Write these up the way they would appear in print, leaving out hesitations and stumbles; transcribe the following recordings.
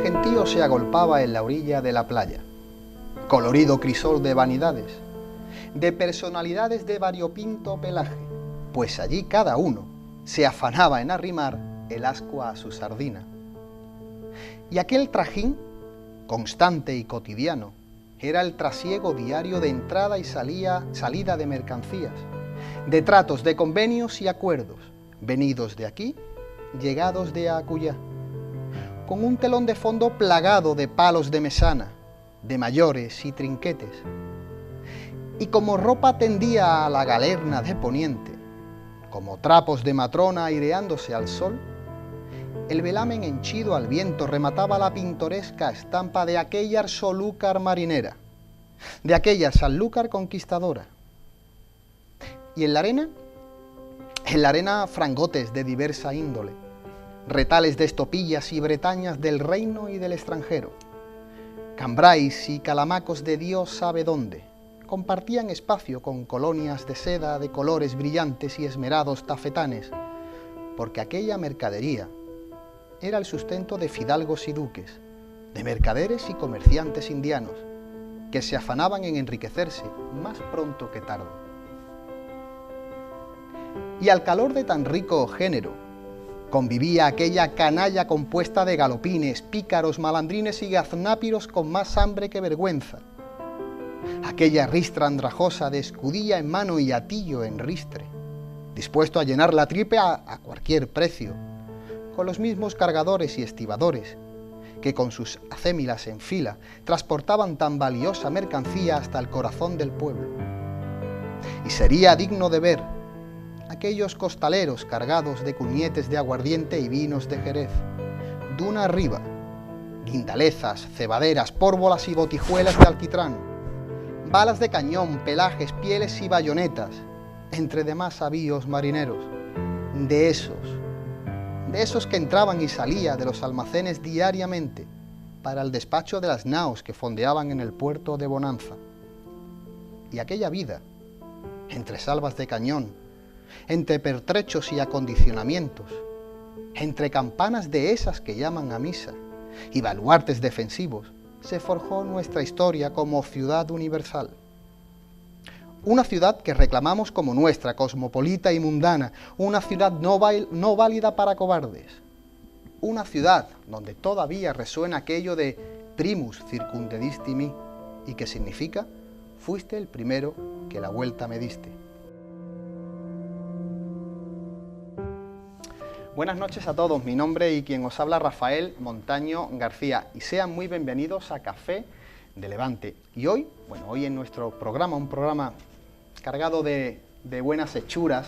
gentío se agolpaba en la orilla de la playa, colorido crisol de vanidades, de personalidades de variopinto pelaje, pues allí cada uno se afanaba en arrimar el ascua a su sardina. Y aquel trajín, constante y cotidiano, era el trasiego diario de entrada y salida de mercancías, de tratos, de convenios y acuerdos, venidos de aquí, llegados de acullá, con un telón de fondo plagado de palos de mesana, de mayores y trinquetes. Y como ropa tendía a la galerna de poniente, como trapos de matrona aireándose al sol, el velamen henchido al viento remataba la pintoresca estampa de aquella Sanlúcar marinera, de aquella Sanlúcar conquistadora. Y en la arena frangotes de diversa índole, retales de estopillas y bretañas del reino y del extranjero, cambrais y calamacos de Dios sabe dónde, compartían espacio con colonias de seda de colores brillantes y esmerados tafetanes, porque aquella mercadería era el sustento de fidalgos y duques, de mercaderes y comerciantes indianos, que se afanaban en enriquecerse más pronto que tarde. Y al calor de tan rico género, convivía aquella canalla compuesta de galopines, pícaros, malandrines y gaznápiros con más hambre que vergüenza, aquella ristra andrajosa de escudilla en mano y atillo en ristre, dispuesto a llenar la tripe a cualquier precio, con los mismos cargadores y estibadores, que con sus acémilas en fila transportaban tan valiosa mercancía hasta el corazón del pueblo. Y sería digno de ver aquellos costaleros cargados de cuñetes de aguardiente y vinos de Jerez, duna arriba, guindalezas, cebaderas, pórvolas y botijuelas de alquitrán, balas de cañón, pelajes, pieles y bayonetas, entre demás avíos marineros, de esos que entraban y salían de los almacenes diariamente para el despacho de las naos que fondeaban en el puerto de Bonanza. Y aquella vida, entre salvas de cañón, entre pertrechos y acondicionamientos, entre campanas de esas que llaman a misa y baluartes defensivos, se forjó nuestra historia como ciudad universal. Una ciudad que reclamamos como nuestra, cosmopolita y mundana, una ciudad no válida para cobardes, una ciudad donde todavía resuena aquello de primus circundedisti mi, y que significa, fuiste el primero que la vuelta me diste. Buenas noches a todos, mi nombre y quien os habla Rafael Montaño García, y sean muy bienvenidos a Café de Levante. Y hoy en nuestro programa, un programa cargado de buenas hechuras,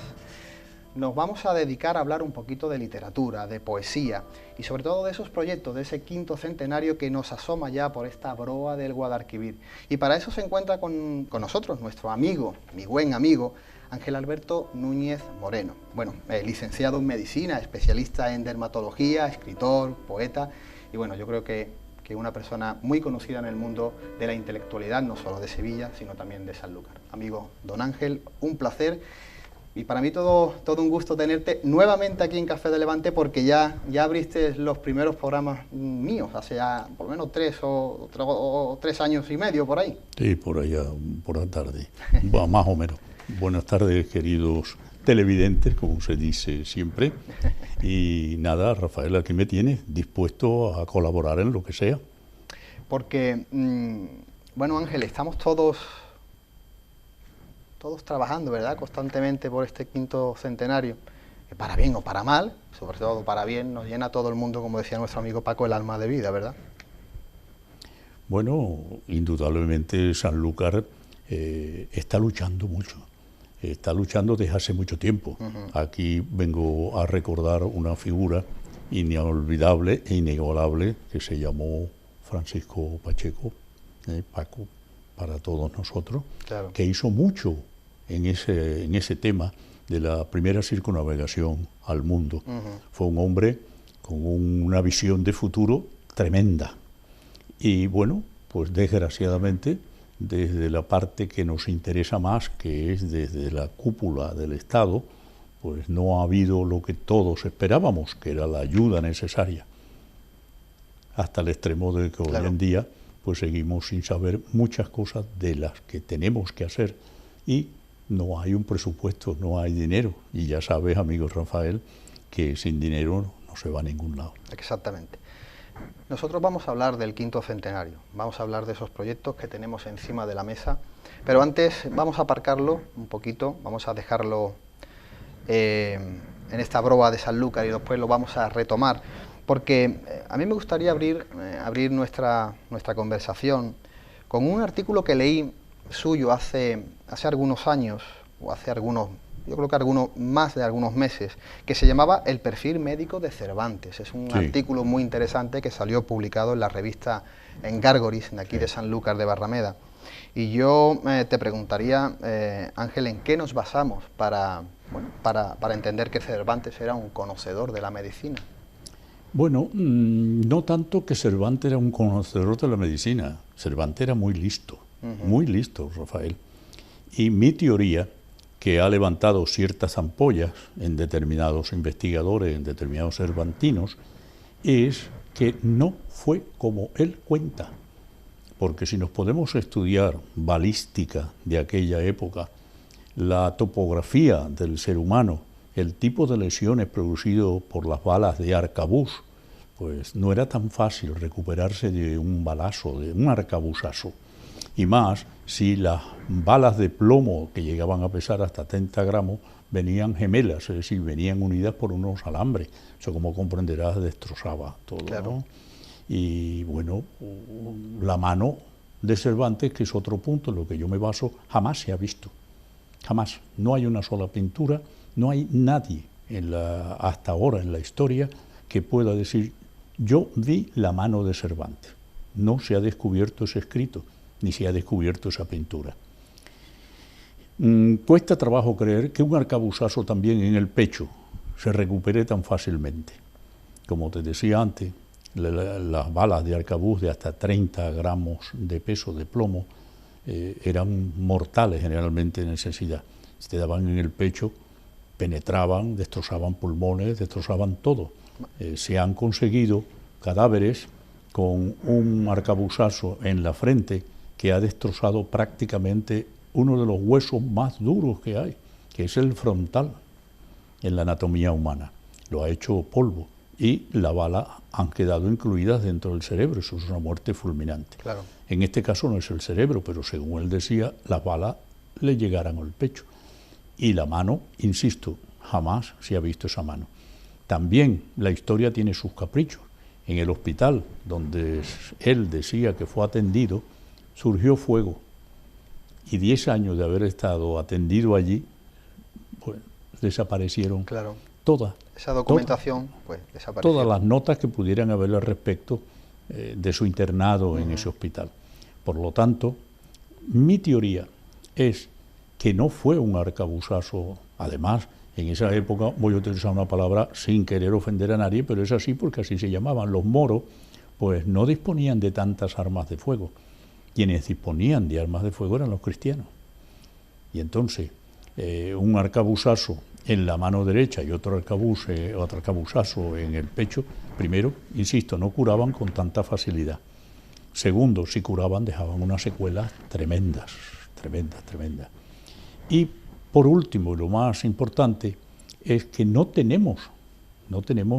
nos vamos a dedicar a hablar un poquito de literatura, de poesía y sobre todo de esos proyectos, de ese quinto centenario que nos asoma ya por esta broa del Guadalquivir. Y para eso se encuentra con nosotros nuestro amigo, mi buen amigo, Ángel Alberto Núñez Moreno. Licenciado en Medicina, especialista en dermatología, escritor, poeta y yo creo que una persona muy conocida en el mundo de la intelectualidad, no solo de Sevilla, sino también de Sanlúcar. Amigo don Ángel, un placer y para mí todo un gusto tenerte nuevamente aquí en Café de Levante, porque ya abriste los primeros programas míos, hace ya por lo menos 3 años y medio, por ahí. Sí, por allá, por la tarde, más o menos. Buenas tardes, queridos televidentes, como se dice siempre. Y nada, Rafael, aquí me tienes dispuesto a colaborar en lo que sea. Porque, Ángel, estamos todos trabajando, ¿verdad?, constantemente por este quinto centenario, que para bien o para mal, sobre todo para bien, nos llena a todo el mundo, como decía nuestro amigo Paco, el alma de vida, ¿verdad? Bueno, indudablemente Sanlúcar está luchando mucho. Está luchando desde hace mucho tiempo. Aquí vengo a recordar una figura inolvidable e inigualable que se llamó Francisco Pacheco, Paco, para todos nosotros, claro, que hizo mucho en ese tema de la primera circunnavegación al mundo. Fue un hombre con una visión de futuro tremenda. Y pues desgraciadamente, desde la parte que nos interesa más, que es desde la cúpula del Estado, pues no ha habido lo que todos esperábamos, que era la ayuda necesaria. hasta el extremo de que Claro. hoy en día pues seguimos sin saber muchas cosas de las que tenemos que hacer y no hay un presupuesto, no hay dinero. Y ya sabes, amigo Rafael, que sin dinero no se va a ningún lado. Exactamente. Nosotros vamos a hablar del quinto centenario, vamos a hablar de esos proyectos que tenemos encima de la mesa, pero antes vamos a aparcarlo un poquito, vamos a dejarlo en esta broa de Sanlúcar y después lo vamos a retomar, porque a mí me gustaría abrir nuestra conversación con un artículo que leí suyo hace algunos años, o hace algunos, yo creo que más de algunos meses, que se llamaba El perfil médico de Cervantes. Es un artículo muy interesante que salió publicado en la revista En Gárgoris, de aquí de Sanlúcar de Barrameda. Y yo te preguntaría, Ángel, ¿en qué nos basamos para entender que Cervantes era un conocedor de la medicina? Bueno, no tanto que Cervantes era un conocedor de la medicina. Cervantes era muy listo, Rafael. Y mi teoría, que ha levantado ciertas ampollas en determinados investigadores, en determinados cervantinos, es que no fue como él cuenta. Porque si nos podemos estudiar balística de aquella época, la topografía del ser humano, el tipo de lesiones producido por las balas de arcabuz, pues no era tan fácil recuperarse de un balazo, de un arcabuzazo. Y más si las balas de plomo, que llegaban a pesar hasta 30 gramos, venían gemelas, es decir, venían unidas por unos alambres. Eso, como comprenderás, destrozaba todo, claro, ¿no? Y bueno, la mano de Cervantes, que es otro punto en lo que yo me baso, jamás se ha visto. Jamás. No hay una sola pintura, no hay nadie hasta ahora en la historia que pueda decir, yo vi la mano de Cervantes. No se ha descubierto ese escrito, ni se ha descubierto esa pintura. Cuesta trabajo creer que un arcabuzazo también en el pecho se recupere tan fácilmente. Como te decía antes, las balas de arcabuz de hasta 30 gramos de peso de plomo eran mortales generalmente de necesidad. Si te daban en el pecho, penetraban, destrozaban pulmones, destrozaban todo. Se han conseguido cadáveres con un arcabuzazo en la frente que ha destrozado prácticamente uno de los huesos más duros que hay, que es el frontal en la anatomía humana. Lo ha hecho polvo y la bala han quedado incluidas dentro del cerebro. Eso es una muerte fulminante. Claro. En este caso no es el cerebro, pero según él decía, las balas le llegaran al pecho. Y la mano, insisto, jamás se ha visto esa mano. También la historia tiene sus caprichos. En el hospital donde él decía que fue atendido, surgió fuego. Y 10 años de haber estado atendido allí, pues desaparecieron todas. Esa documentación, pues desapareció. Todas las notas que pudieran haber al respecto de su internado en ese hospital. Por lo tanto, mi teoría es que no fue un arcabuzazo. Además, en esa época, voy a utilizar una palabra sin querer ofender a nadie, pero es así porque así se llamaban. Los moros, pues no disponían de tantas armas de fuego. Quienes disponían de armas de fuego eran los cristianos. Y entonces, un arcabuzazo en la mano derecha y otro arcabuzazo en el pecho, primero, insisto, no curaban con tanta facilidad. Segundo, si curaban, dejaban unas secuelas tremendas. Y por último, y lo más importante, es que no tenemos,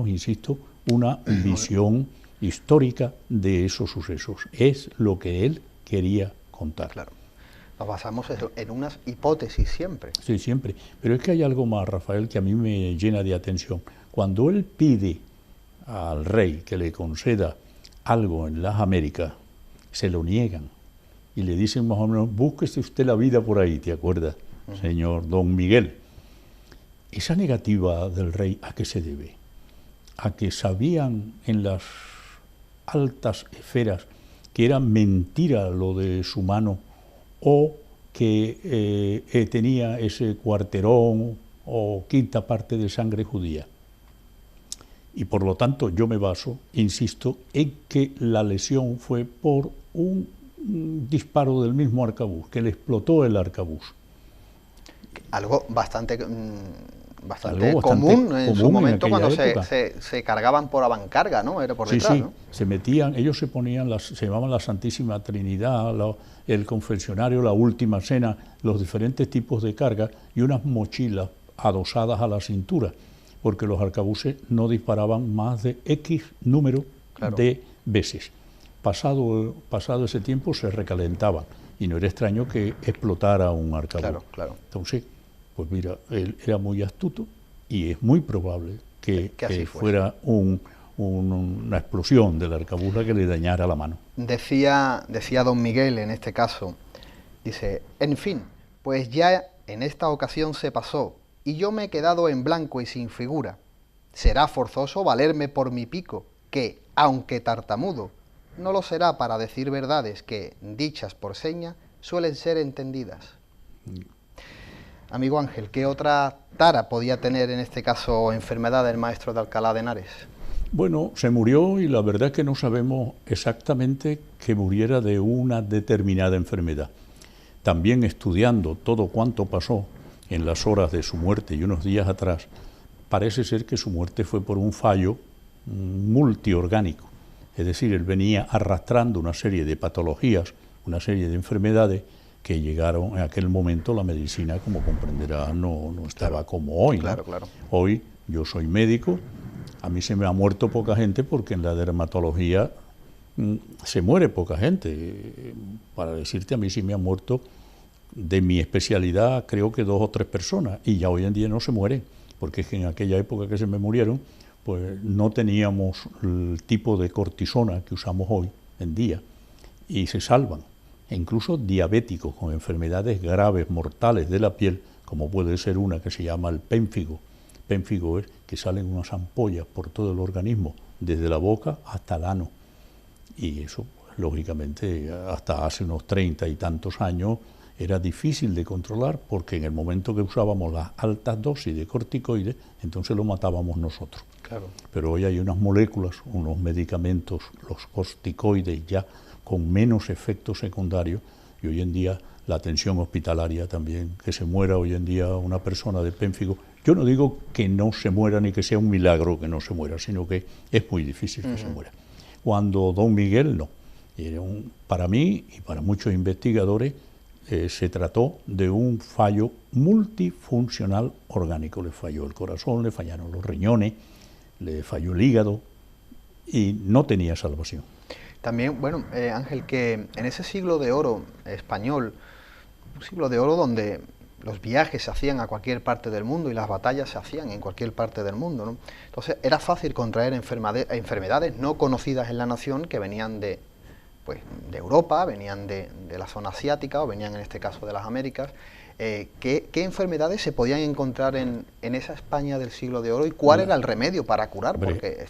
insisto, una visión histórica de esos sucesos. Es lo que él quería contar. Claro. Nos basamos en unas hipótesis siempre. Sí, siempre. Pero es que hay algo más, Rafael, que a mí me llena de atención. Cuando él pide al rey que le conceda algo en las Américas, se lo niegan. Y le dicen más o menos, búsquese usted la vida por ahí, ¿te acuerdas, señor don Miguel? Esa negativa del rey, ¿a qué se debe? A que sabían en las altas esferas que era mentira lo de su mano, o que tenía ese cuarterón o quinta parte de sangre judía. Y por lo tanto yo me baso, insisto, en que la lesión fue por un disparo del mismo arcabuz, que le explotó el arcabuz. Algo bastante bastante común en su momento cuando época. se cargaban por Avancarga, ¿no? Era por Sí, detrás, sí, ¿no? se metían, ellos se ponían, se llamaban la Santísima Trinidad, el confesionario, la Última Cena, los diferentes tipos de carga y unas mochilas adosadas a la cintura, porque los arcabuces no disparaban más de X número de veces. Pasado ese tiempo se recalentaban y no era extraño que explotara un arcabuz. Claro. Entonces, pues mira, él era muy astuto y es muy probable que fuera una explosión del arcabuz la que le dañara la mano. Decía don Miguel en este caso, dice, en fin, pues ya en esta ocasión se pasó y yo me he quedado en blanco y sin figura. Será forzoso valerme por mi pico, que, aunque tartamudo, no lo será para decir verdades que, dichas por seña, suelen ser entendidas. Amigo Ángel, ¿qué otra tara podía tener en este caso enfermedad del maestro de Alcalá de Henares? Bueno, se murió y la verdad es que no sabemos exactamente que muriera de una determinada enfermedad. También estudiando todo cuanto pasó en las horas de su muerte y unos días atrás, parece ser que su muerte fue por un fallo multiorgánico. Es decir, él venía arrastrando una serie de patologías, una serie de enfermedades que llegaron en aquel momento. La medicina, como comprenderá, no estaba como hoy, ¿no? Claro. Hoy yo soy médico, a mí se me ha muerto poca gente porque en la dermatología se muere poca gente. Para decirte, a mí sí me han muerto de mi especialidad creo que 2 o 3 personas y ya hoy en día no se mueren, porque es que en aquella época que se me murieron pues no teníamos el tipo de cortisona que usamos hoy en día y se salvan. E incluso diabéticos con enfermedades graves, mortales de la piel, como puede ser una que se llama el pénfigo. Pénfigo es que salen unas ampollas por todo el organismo, desde la boca hasta el ano. Y eso, pues, lógicamente, hasta hace unos 30 y tantos años era difícil de controlar porque en el momento que usábamos las altas dosis de corticoides, entonces lo matábamos nosotros. Claro. Pero hoy hay unas moléculas, unos medicamentos, los corticoides ya con menos efectos secundarios, y hoy en día la atención hospitalaria también, que se muera hoy en día una persona de pénfigo. Yo no digo que no se muera ni que sea un milagro que no se muera, sino que es muy difícil que se muera. Cuando don Miguel no. Para mí y para muchos investigadores se trató de un fallo multifuncional orgánico. Le falló el corazón, le fallaron los riñones, le falló el hígado y no tenía salvación. También, bueno, Ángel, que en ese siglo de oro español, un siglo de oro donde los viajes se hacían a cualquier parte del mundo y las batallas se hacían en cualquier parte del mundo, ¿no? Entonces era fácil contraer enfermedades no conocidas en la nación que venían de Europa, venían de la zona asiática o venían en este caso de las Américas. ¿Qué enfermedades se podían encontrar en esa España del siglo de oro y cuál era el remedio para curar? Porque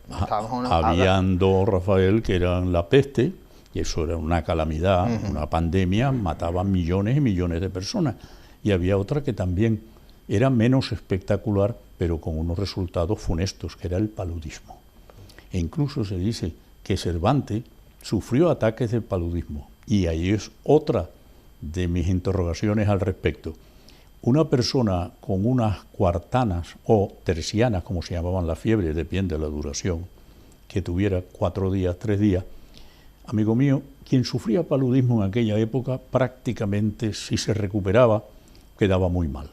habían dos, Rafael, que eran la peste, y eso era una calamidad, una pandemia, mataban millones y millones de personas. Y había otra que también era menos espectacular, pero con unos resultados funestos, que era el paludismo. E incluso se dice que Cervantes sufrió ataques de paludismo, y ahí es otra de mis interrogaciones al respecto. Una persona con unas cuartanas o tercianas, como se llamaban las fiebres, depende de la duración, que tuviera 4 días, 3 días, amigo mío, quien sufría paludismo en aquella época prácticamente, si se recuperaba, quedaba muy mal.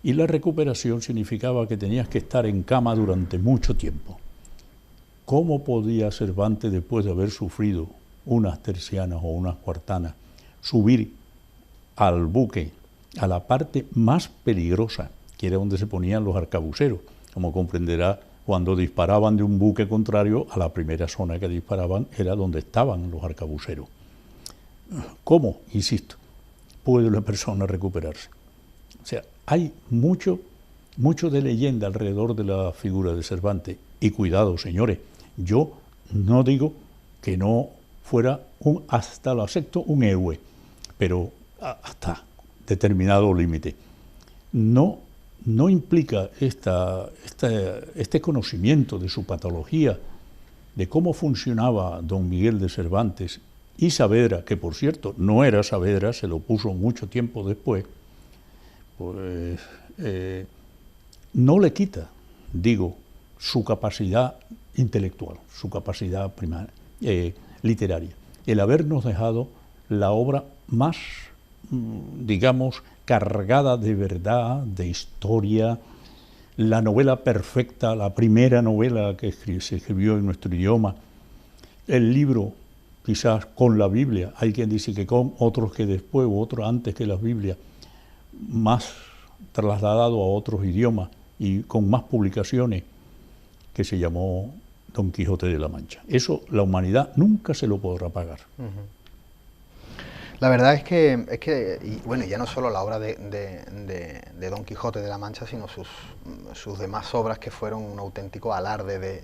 Y la recuperación significaba que tenías que estar en cama durante mucho tiempo. ¿Cómo podía Cervantes, después de haber sufrido unas tercianas o unas cuartanas, subir al buque, a la parte más peligrosa, que era donde se ponían los arcabuceros? Como comprenderá, cuando disparaban de un buque contrario, a la primera zona que disparaban era donde estaban los arcabuceros. ¿Cómo, insisto, puede una persona recuperarse? O sea, hay mucho de leyenda alrededor de la figura de Cervantes. Y cuidado, señores, yo no digo que no fuera hasta lo acepto, un héroe, pero hasta determinado límite. No implica este conocimiento de su patología, de cómo funcionaba don Miguel de Cervantes y Saavedra, que por cierto no era Saavedra, se lo puso mucho tiempo después, pues no le quita, digo, su capacidad intelectual, su capacidad literaria. El habernos dejado la obra más, digamos, cargada de verdad, de historia, la novela perfecta, la primera novela que se escribió en nuestro idioma, el libro quizás con la Biblia, hay quien dice que con, otros que después, u otros antes que la Biblia, más trasladado a otros idiomas y con más publicaciones, que se llamó Don Quijote de la Mancha. Eso la humanidad nunca se lo podrá pagar. La verdad es que y bueno, ya no solo la obra de Don Quijote de la Mancha, sino sus demás obras, que fueron un auténtico alarde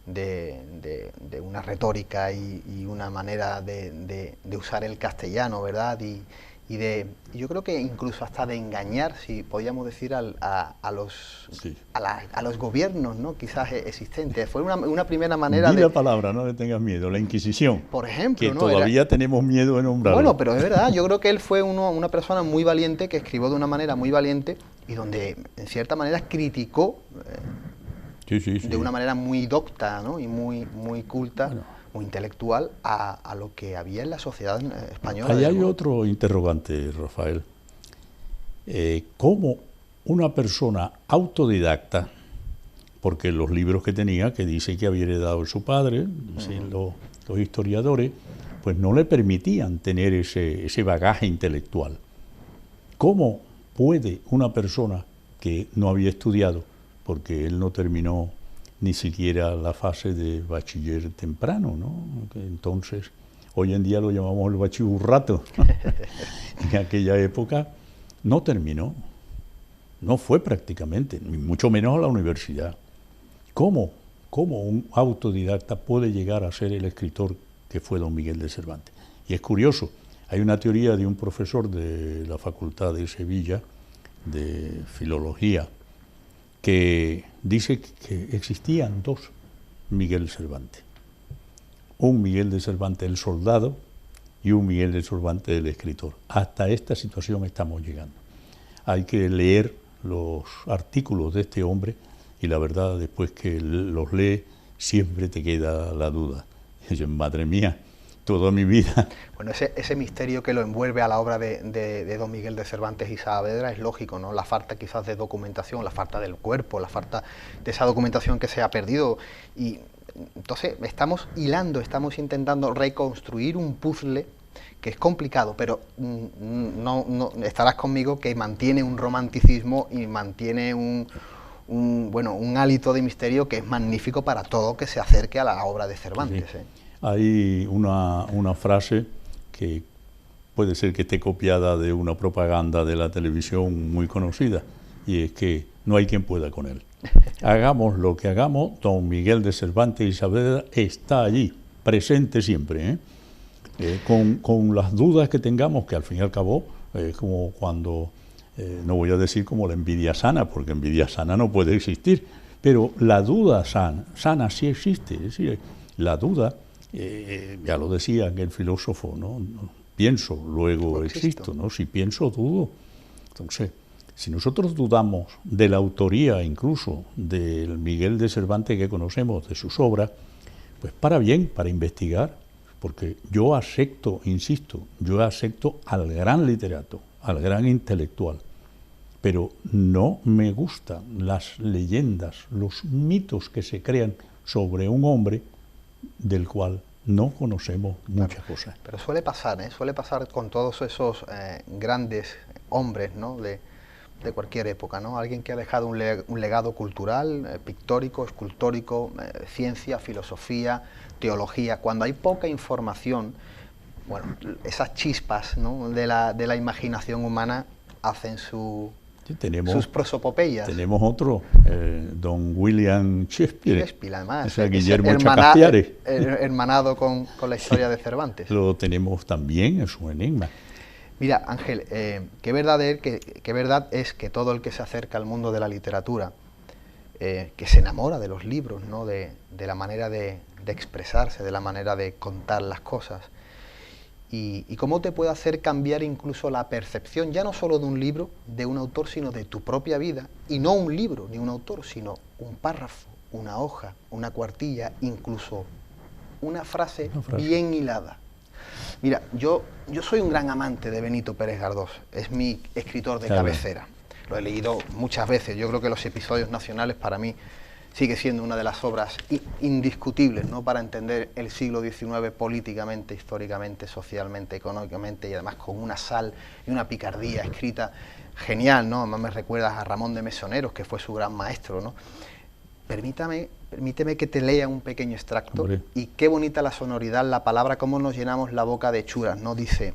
de una retórica y una manera de usar el castellano, ¿verdad? Yo creo que incluso hasta de engañar, si podíamos decir, a los gobiernos, ¿no?, quizás existentes. Fue una primera manera Di la palabra, no le tengas miedo, la Inquisición. Por ejemplo, que ¿no?, todavía tenemos miedo de nombrarlo. Bueno, pero es verdad, yo creo que él fue una persona muy valiente, que escribió de una manera muy valiente y donde, en cierta manera, criticó de una manera muy docta, ¿no?, y muy culta, bueno, muy intelectual, a lo que había en la sociedad española. Ahí hay otro interrogante, Rafael. ¿Cómo una persona autodidacta, porque los libros que tenía, que dice que había heredado su padre, dicen los historiadores, pues no le permitían tener ese bagaje intelectual? ¿Cómo puede una persona que no había estudiado, porque él no terminó ni siquiera la fase de bachiller temprano, ¿no? Entonces, hoy en día lo llamamos el bachillerato. En aquella época no terminó, no fue prácticamente, ni mucho menos a la universidad. ¿Cómo un autodidacta puede llegar a ser el escritor que fue don Miguel de Cervantes? Y es curioso, hay una teoría de un profesor de la Facultad de Sevilla, de Filología, que dice que existían dos Miguel Cervantes. Un Miguel de Cervantes el soldado y un Miguel de Cervantes el escritor. Hasta esta situación estamos llegando. Hay que leer los artículos de este hombre y la verdad, después que los lee, siempre te queda la duda. Y yo, madre mía, toda mi vida. Bueno, ese misterio que lo envuelve a la obra de don Miguel de Cervantes y Saavedra es lógico, ¿no? La falta quizás de documentación, la falta del cuerpo, la falta de esa documentación que se ha perdido. Y entonces estamos hilando, estamos intentando reconstruir un puzzle que es complicado, pero no estarás conmigo que mantiene un romanticismo y mantiene un hálito de misterio que es magnífico para todo que se acerque a la obra de Cervantes. Sí. Hay una frase que puede ser que esté copiada de una propaganda de la televisión muy conocida, y es que no hay quien pueda con él. Hagamos lo que hagamos, don Miguel de Cervantes y Saavedra está allí, presente siempre, con las dudas que tengamos, que al fin y al cabo es como cuando, no voy a decir como la envidia sana, porque envidia sana no puede existir, pero la duda sana sí existe, es decir, la duda, ya lo decía aquel filósofo, ¿no? Pienso, luego existo, ¿no? Si pienso, dudo. Entonces, si nosotros dudamos de la autoría incluso del Miguel de Cervantes que conocemos, de sus obras, pues para bien, para investigar, porque yo acepto, insisto, yo acepto al gran literato, al gran intelectual, pero no me gustan las leyendas, los mitos que se crean sobre un hombre del cual no conocemos muchas cosas. Pero suele pasar con todos esos grandes hombres, ¿no?, de cualquier época, ¿no? Alguien que ha dejado un legado cultural, pictórico, escultórico, ciencia, filosofía, teología. Cuando hay poca información, bueno, esas chispas, ¿no?, de la imaginación humana hacen sus prosopopeyas. Tenemos otro, don William Shakespeare, además, o sea, Guillermo Chacaspiare, hermanado con la historia de Cervantes. Lo tenemos también, es un enigma. Mira, Ángel, qué verdad es que todo el que se acerca al mundo de la literatura, que se enamora de los libros, ¿no?, de la manera de expresarse, de la manera de contar las cosas, y cómo te puede hacer cambiar incluso la percepción, ya no solo de un libro, de un autor, sino de tu propia vida, y no un libro ni un autor, sino un párrafo, una hoja, una cuartilla, incluso una frase bien hilada. Mira, yo soy un gran amante de Benito Pérez Galdós, es mi escritor de cabecera. Lo he leído muchas veces, yo creo que Los Episodios Nacionales para mí sigue siendo una de las obras indiscutibles, ¿no?, para entender el siglo XIX políticamente, históricamente, socialmente, económicamente, y además con una sal y una picardía escrita genial, ¿no? Además me recuerdas a Ramón de Mesoneros, que fue su gran maestro, ¿no? Permíteme que te lea un pequeño extracto. Hombre. Y qué bonita la sonoridad, la palabra, cómo nos llenamos la boca de churas, ¿no? Dice,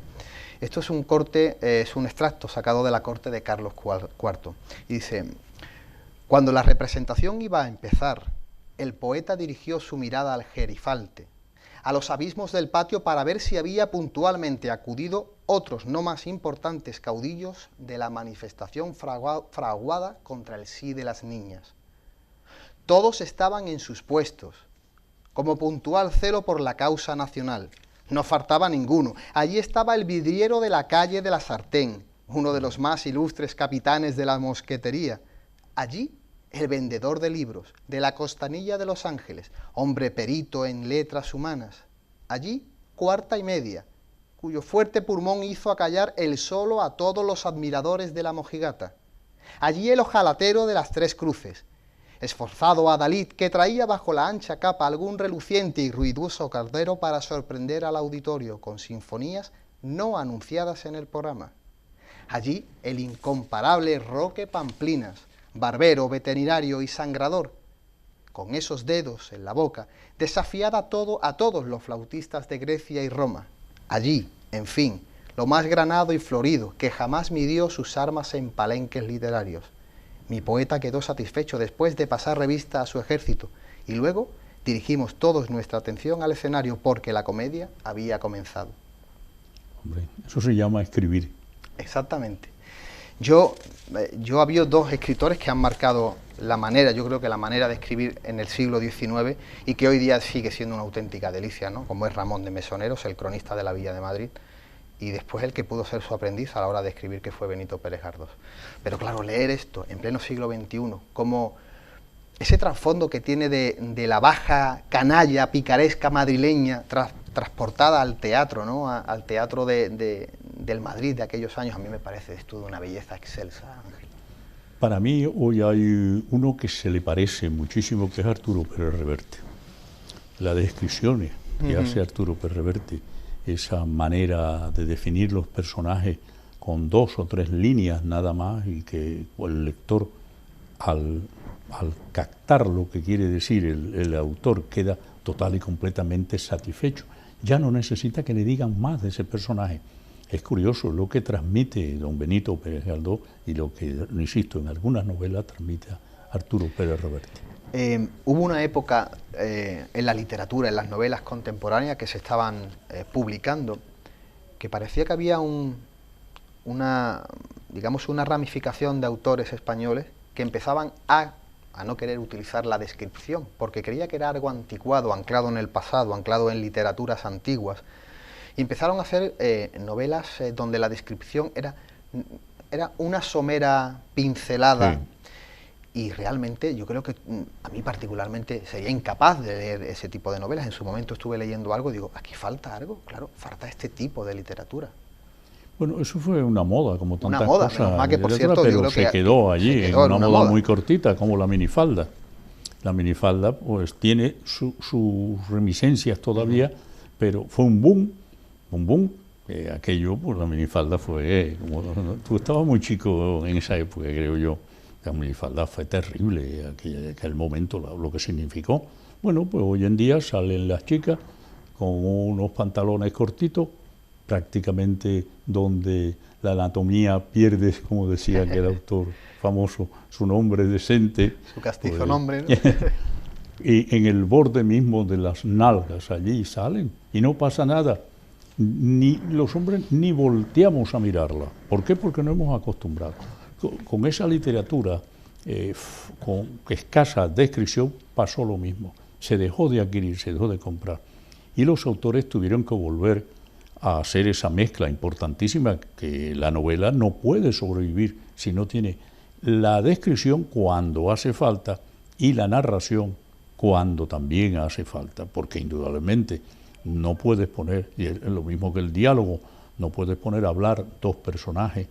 esto es un corte, es un extracto sacado de la corte de Carlos IV, y dice: cuando la representación iba a empezar, el poeta dirigió su mirada al gerifalte, a los abismos del patio, para ver si había puntualmente acudido otros no más importantes caudillos de la manifestación fraguada contra el sí de las niñas. Todos estaban en sus puestos, como puntual celo por la causa nacional. No faltaba ninguno. Allí estaba el vidriero de la calle de la Sartén, uno de los más ilustres capitanes de la mosquetería. Allí el vendedor de libros, de la Costanilla de Los Ángeles, hombre perito en letras humanas. Allí Cuarta y Media, cuyo fuerte pulmón hizo acallar el solo a todos los admiradores de la mojigata. Allí el ojalatero de las Tres Cruces, esforzado adalid, que traía bajo la ancha capa algún reluciente y ruidoso caldero para sorprender al auditorio con sinfonías no anunciadas en el programa. Allí el incomparable Roque Pamplinas, barbero, veterinario y sangrador, con esos dedos en la boca, desafiaba a todos los flautistas de Grecia y Roma. Allí, en fin, lo más granado y florido, que jamás midió sus armas en palenques literarios. Mi poeta quedó satisfecho después de pasar revista a su ejército, y luego dirigimos todos nuestra atención al escenario, porque la comedia había comenzado. Hombre, eso se llama escribir. Exactamente. Yo había dos escritores que han marcado la manera, yo creo que la manera de escribir en el siglo XIX, y que hoy día sigue siendo una auténtica delicia, ¿no?, como es Ramón de Mesoneros, el cronista de la Villa de Madrid, y después el que pudo ser su aprendiz a la hora de escribir, que fue Benito Pérez Galdós. Pero claro, leer esto en pleno siglo XXI, como ese trasfondo que tiene de la baja canalla picaresca madrileña transportada al teatro, ¿no?, al teatro del Madrid de aquellos años, a mí me parece esto de una belleza excelsa, Ángel. Para mí hoy hay uno que se le parece muchísimo, que es Arturo Pérez Reverte. Las descripciones que hace Arturo Pérez Reverte, esa manera de definir los personajes con 2 o 3 líneas nada más, y que el lector, al captar lo que quiere decir el autor, queda total y completamente satisfecho. Ya no necesita que le digan más de ese personaje. Es curioso lo que transmite don Benito Pérez Galdós y lo que, insisto, en algunas novelas transmite Arturo Pérez Reverte. Hubo una época en la literatura, en las novelas contemporáneas que se estaban publicando, que parecía que había una ramificación de autores españoles que empezaban a no querer utilizar la descripción, porque creía que era algo anticuado, anclado en el pasado, anclado en literaturas antiguas, y empezaron a hacer novelas donde la descripción era una somera pincelada. Sí. Y realmente yo creo que a mí particularmente sería incapaz de leer ese tipo de novelas. En su momento estuve leyendo algo y digo, aquí falta algo, claro, falta este tipo de literatura. Bueno, eso fue una moda, como tantas una moda, cosas, más que, por cierto, pero yo creo se que quedó allí, en una moda muy cortita, como la minifalda. La minifalda pues tiene sus reminiscencias todavía, pero fue un boom. Aquello, pues la minifalda fue, tú estabas muy chico en esa época, creo yo. La minifalda fue terrible, aquel momento, lo que significó. Bueno, pues hoy en día salen las chicas con unos pantalones cortitos, prácticamente donde la anatomía pierde, como decía aquel autor famoso, su nombre decente. Su castizo nombre, ¿no? Y en el borde mismo de las nalgas, allí salen, y no pasa nada. Ni los hombres ni volteamos a mirarla. ¿Por qué? Porque no hemos acostumbrado. Con esa literatura, con escasa descripción, pasó lo mismo. Se dejó de adquirir, se dejó de comprar. Y los autores tuvieron que volver a hacer esa mezcla importantísima, que la novela no puede sobrevivir si no tiene la descripción cuando hace falta y la narración cuando también hace falta, porque indudablemente no puedes poner, y es lo mismo que el diálogo, no puedes poner a hablar dos personajes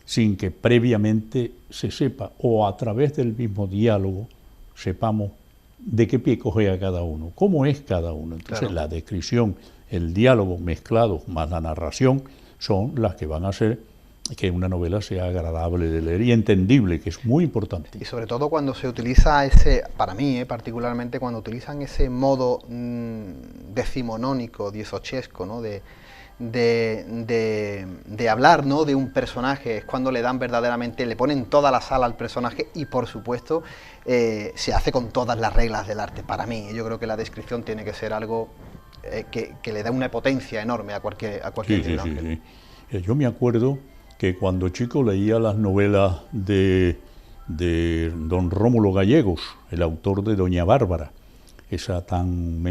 sin que previamente se sepa, o a través del mismo diálogo sepamos de qué pie cogea cada uno, cómo es cada uno. Entonces, claro, la descripción, el diálogo mezclados más la narración son las que van a hacer que una novela sea agradable de leer y entendible, que es muy importante. Y sobre todo cuando se utiliza ese, para mí particularmente, cuando utilizan ese modo decimonónico, dieciochesco, ¿no? de hablar, ¿no? de un personaje, es cuando le dan verdaderamente, le ponen toda la sala al personaje y por supuesto se hace con todas las reglas del arte. Para mí, yo creo que la descripción tiene que ser algo que le da una potencia enorme a cualquier libro. Sí. Yo me acuerdo que cuando chico leía las novelas de don Rómulo Gallegos, el autor de Doña Bárbara, esa tan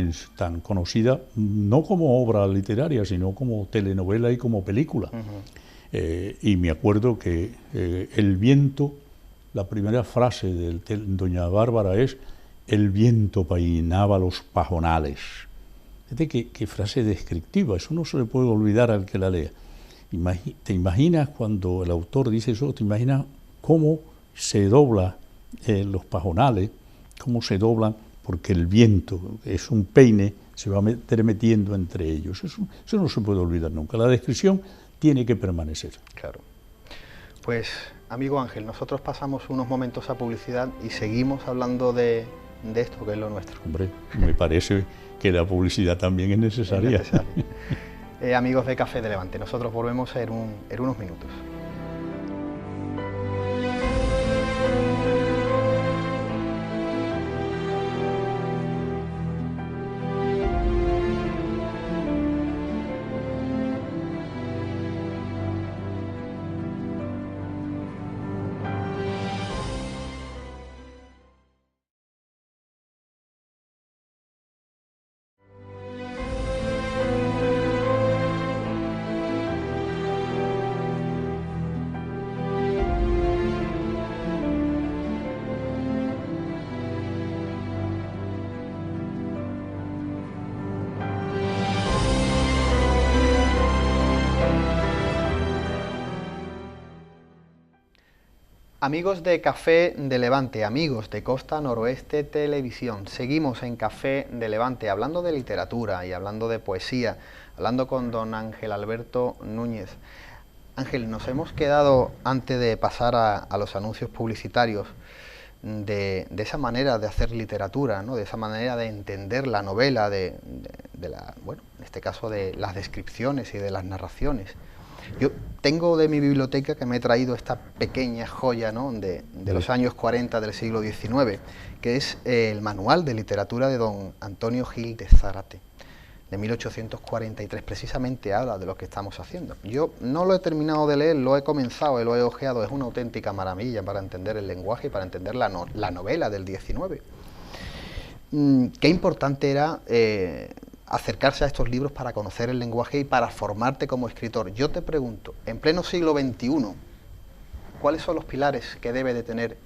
conocida, no como obra literaria, sino como telenovela y como película. Y me acuerdo que el viento, la primera frase de Doña Bárbara es: el viento peinaba los pajonales. Fíjate qué frase descriptiva, eso no se le puede olvidar al que la lea. ¿Te imaginas cuando el autor dice eso? ¿Te imaginas cómo se dobla los pajonales, cómo se doblan? Porque el viento es un peine, se va metiendo entre ellos. Eso no se puede olvidar nunca. La descripción tiene que permanecer. Claro. Pues, amigo Ángel, nosotros pasamos unos momentos a publicidad y seguimos hablando de esto, que es lo nuestro. Hombre, me parece que la publicidad también es necesaria. Es necesaria. Amigos de Café de Levante, nosotros volvemos en unos minutos. Amigos de Café de Levante, amigos de Costa Noroeste Televisión, seguimos en Café de Levante hablando de literatura y hablando de poesía, hablando con don Ángel Alberto Núñez. Ángel, nos hemos quedado, antes de pasar a los anuncios publicitarios, de esa manera de hacer literatura, ¿no? De esa manera de entender la novela, bueno, en este caso de las descripciones y de las narraciones. Yo tengo de mi biblioteca que me he traído esta pequeña joya, ¿no? de los años 40 del siglo XIX, que es el manual de literatura de don Antonio Gil de Zárate, de 1843, precisamente habla de lo que estamos haciendo. Yo no lo he terminado de leer, lo he comenzado y lo he ojeado, es una auténtica maravilla para entender el lenguaje y para entender la novela del XIX. Qué importante era acercarse a estos libros para conocer el lenguaje y para formarte como escritor. Yo te pregunto, en pleno siglo XXI, ¿cuáles son los pilares que debe de tener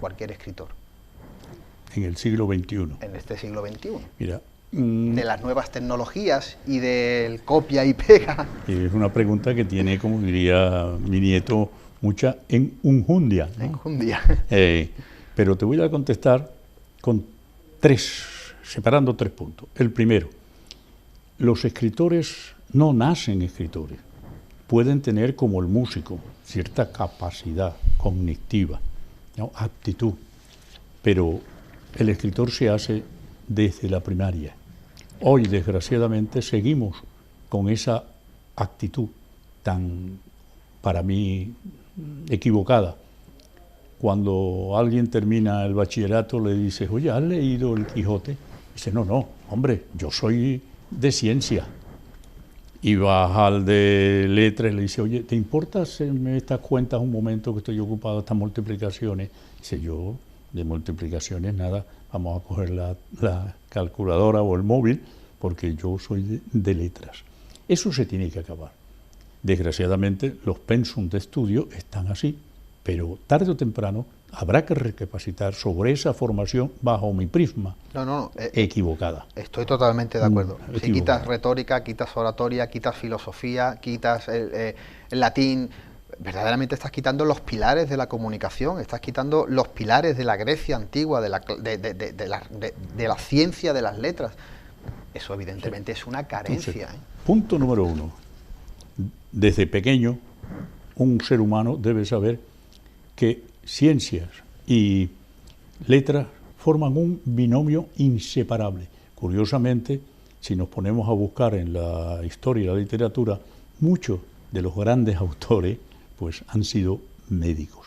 cualquier escritor? En el siglo XXI. En este siglo XXI. Mira. De las nuevas tecnologías y del copia y pega. Es una pregunta que tiene, como diría mi nieto, mucha enjundia, ¿no? Enjundia. Pero te voy a contestar con separando tres puntos. El primero, los escritores no nacen escritores. Pueden tener, como el músico, cierta capacidad cognitiva, ¿no? Aptitud, pero el escritor se hace desde la primaria. Hoy, desgraciadamente, seguimos con esa actitud tan, para mí, equivocada. Cuando alguien termina el bachillerato, le dices, oye, ¿has leído El Quijote? Dice, no, hombre, yo soy de ciencia. Y vas al de letras y le dice, oye, ¿te importa hacerme estas cuentas un momento que estoy ocupado, estas multiplicaciones? Dice, yo de multiplicaciones nada, vamos a coger la calculadora o el móvil, porque yo soy de letras. Eso se tiene que acabar. Desgraciadamente, los pensum de estudio están así, pero tarde o temprano habrá que recapacitar sobre esa formación bajo mi prisma equivocada. Estoy totalmente de acuerdo. Si quitas retórica, quitas oratoria, quitas filosofía, quitas el latín, verdaderamente estás quitando los pilares de la comunicación, estás quitando los pilares de la Grecia antigua, de la ciencia de las letras. Eso evidentemente es una carencia. Entonces, punto número 1. Desde pequeño, un ser humano debe saber que ciencias y letras forman un binomio inseparable. Curiosamente, si nos ponemos a buscar en la historia y la literatura, muchos de los grandes autores pues han sido médicos,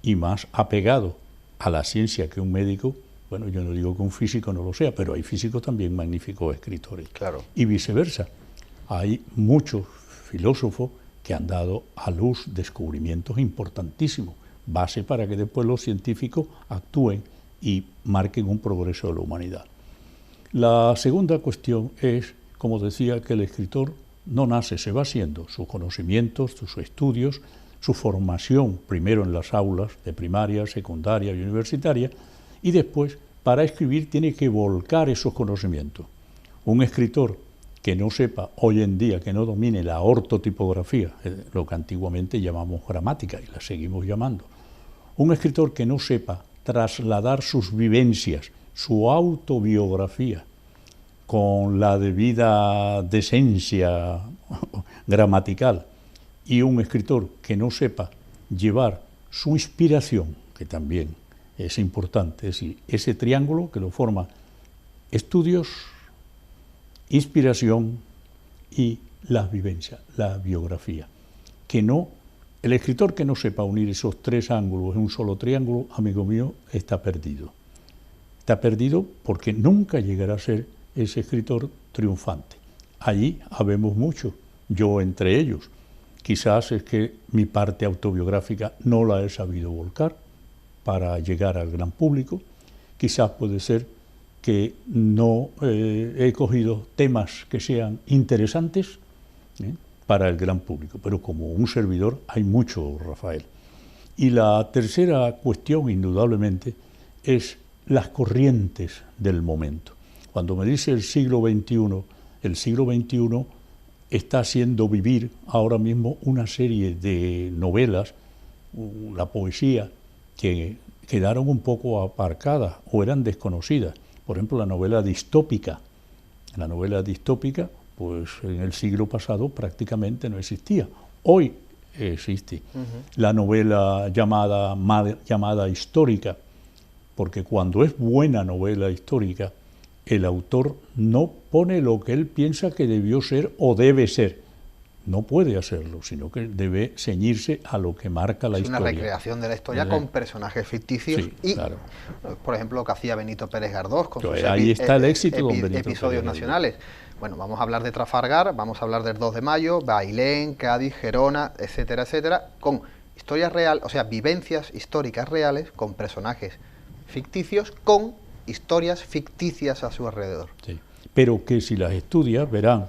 y más apegados a la ciencia que un médico. Bueno, yo no digo que un físico no lo sea, pero hay físicos también magníficos escritores. Claro. Y viceversa. Hay muchos filósofos que han dado a luz descubrimientos importantísimos, base para que después los científicos actúen y marquen un progreso de la humanidad. La segunda cuestión es, como decía, que el escritor no nace, se va haciendo sus conocimientos, sus estudios, su formación, primero en las aulas de primaria, secundaria y universitaria, y después, para escribir, tiene que volcar esos conocimientos. Un escritor que no sepa hoy en día, que no domine la ortotipografía, lo que antiguamente llamamos gramática, y la seguimos llamando, un escritor que no sepa trasladar sus vivencias, su autobiografía, con la debida decencia gramatical, y un escritor que no sepa llevar su inspiración, que también es importante, es decir, ese triángulo que lo forma estudios, inspiración y las vivencias, la biografía. El escritor que no sepa unir esos tres ángulos en un solo triángulo, amigo mío, está perdido. Está perdido porque nunca llegará a ser ese escritor triunfante. Allí habemos muchos, yo entre ellos. Quizás es que mi parte autobiográfica no la he sabido volcar para llegar al gran público. Quizás puede ser que no he cogido temas que sean interesantes para el gran público, pero como un servidor hay mucho, Rafael. Y la tercera cuestión, indudablemente, es las corrientes del momento. Cuando me dice el siglo XXI está haciendo vivir ahora mismo una serie de novelas, la poesía, que quedaron un poco aparcadas o eran desconocidas. Por ejemplo, la novela distópica. La novela distópica, pues en el siglo pasado prácticamente no existía. Hoy existe. La novela llamada histórica, porque cuando es buena novela histórica, el autor no pone lo que él piensa que debió ser o debe ser. No puede hacerlo, sino que debe ceñirse a lo que marca la historia. Es una recreación de la historia con personajes ficticios. Sí, y, claro. Por ejemplo, lo que hacía Benito Pérez Gardós con sus ahí está el éxito de Benito episodios Pérez nacionales. Bueno, vamos a hablar de Trafalgar, vamos a hablar del 2 de mayo, Bailén, Cádiz, Gerona, etcétera, etcétera, con historias reales, o sea, vivencias históricas reales con personajes ficticios, con historias ficticias a su alrededor. Sí. Pero que si las estudias verán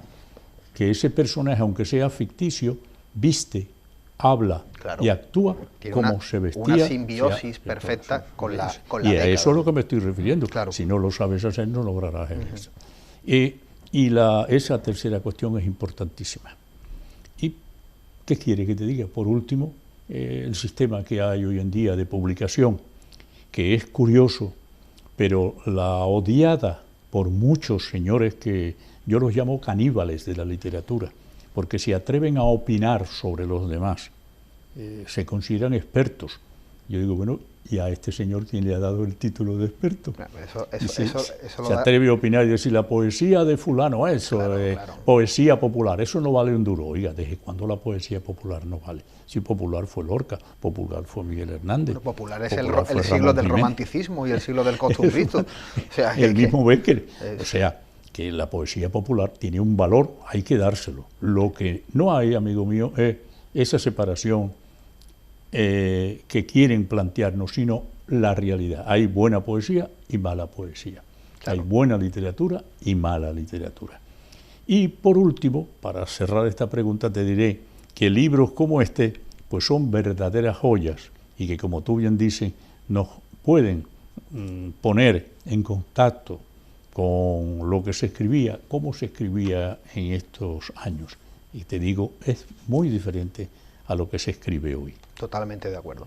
que ese personaje, aunque sea ficticio, viste, habla y actúa como se vestía. Una simbiosis perfecta con la y a eso es lo que me estoy refiriendo. Claro. Si no lo sabes hacer, no lograrás eso. Esa tercera cuestión es importantísima. ¿Y qué quiere que te diga? Por último, el sistema que hay hoy en día de publicación, que es curioso, pero la odiada por muchos señores que yo los llamo caníbales de la literatura, porque se atreven a opinar sobre los demás, se consideran expertos. Yo digo, bueno, ¿y a este señor quién le ha dado el título de experto? Se atreve a opinar y decir, la poesía de fulano, poesía popular, eso no vale un duro. Oiga, ¿desde cuándo la poesía popular no vale? Si popular fue Lorca, popular fue Miguel Hernández. Bueno, popular es el siglo del romanticismo y el siglo del costumbrismo. O sea, el mismo Becker. O sea, que la poesía popular tiene un valor, hay que dárselo. Lo que no hay, amigo mío, es esa separación que quieren plantearnos, sino la realidad. Hay buena poesía y mala poesía. Claro. Hay buena literatura y mala literatura. Y por último, para cerrar esta pregunta, te diré que libros como este pues son verdaderas joyas y que, como tú bien dices, nos pueden poner en contacto con lo que se escribía, cómo se escribía en estos años. Y te digo, es muy diferente a lo que se escribe hoy. Totalmente de acuerdo.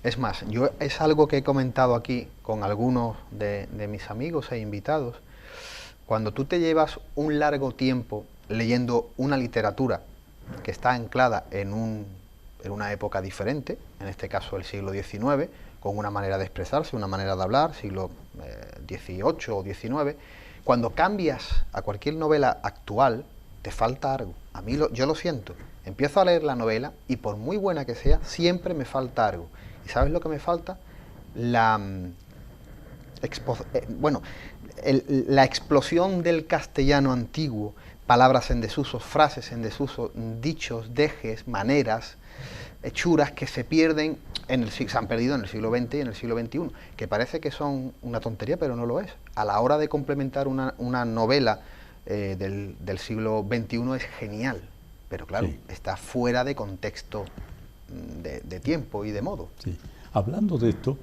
Es más, yo es algo que he comentado aquí con algunos de mis amigos e invitados. Cuando tú te llevas un largo tiempo leyendo una literatura que está anclada en una época diferente, en este caso el siglo XIX, con una manera de expresarse, una manera de hablar, siglo XVIII o XIX, cuando cambias a cualquier novela actual, te falta algo. A mí yo lo siento. Empiezo a leer la novela y por muy buena que sea, siempre me falta algo. ¿Y sabes lo que me falta? La explosión del castellano antiguo, palabras en desuso, frases en desuso, dichos, dejes, maneras, hechuras que se pierden, se han perdido en el siglo XX y en el siglo XXI, que parece que son una tontería, pero no lo es. A la hora de complementar una novela del siglo XXI es genial, pero claro, sí, está fuera de contexto de tiempo y de modo. Sí. Hablando de esto,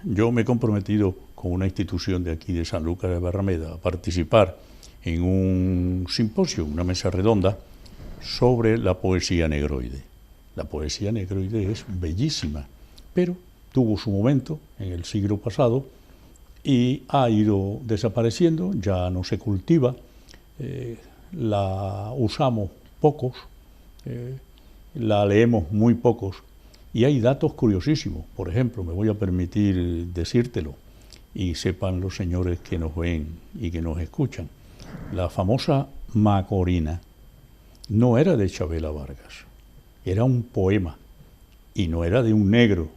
yo me he comprometido con una institución de aquí de Sanlúcar de Barrameda a participar en un simposio, una mesa redonda, sobre la poesía negroide. La poesía negroide es bellísima, pero tuvo su momento en el siglo pasado y ha ido desapareciendo, ya no se cultiva, la usamos pocos, la leemos muy pocos, y hay datos curiosísimos. Por ejemplo, me voy a permitir decírtelo, y sepan los señores que nos ven y que nos escuchan. La famosa Macorina no era de Chavela Vargas, era un poema, y no era de un negro,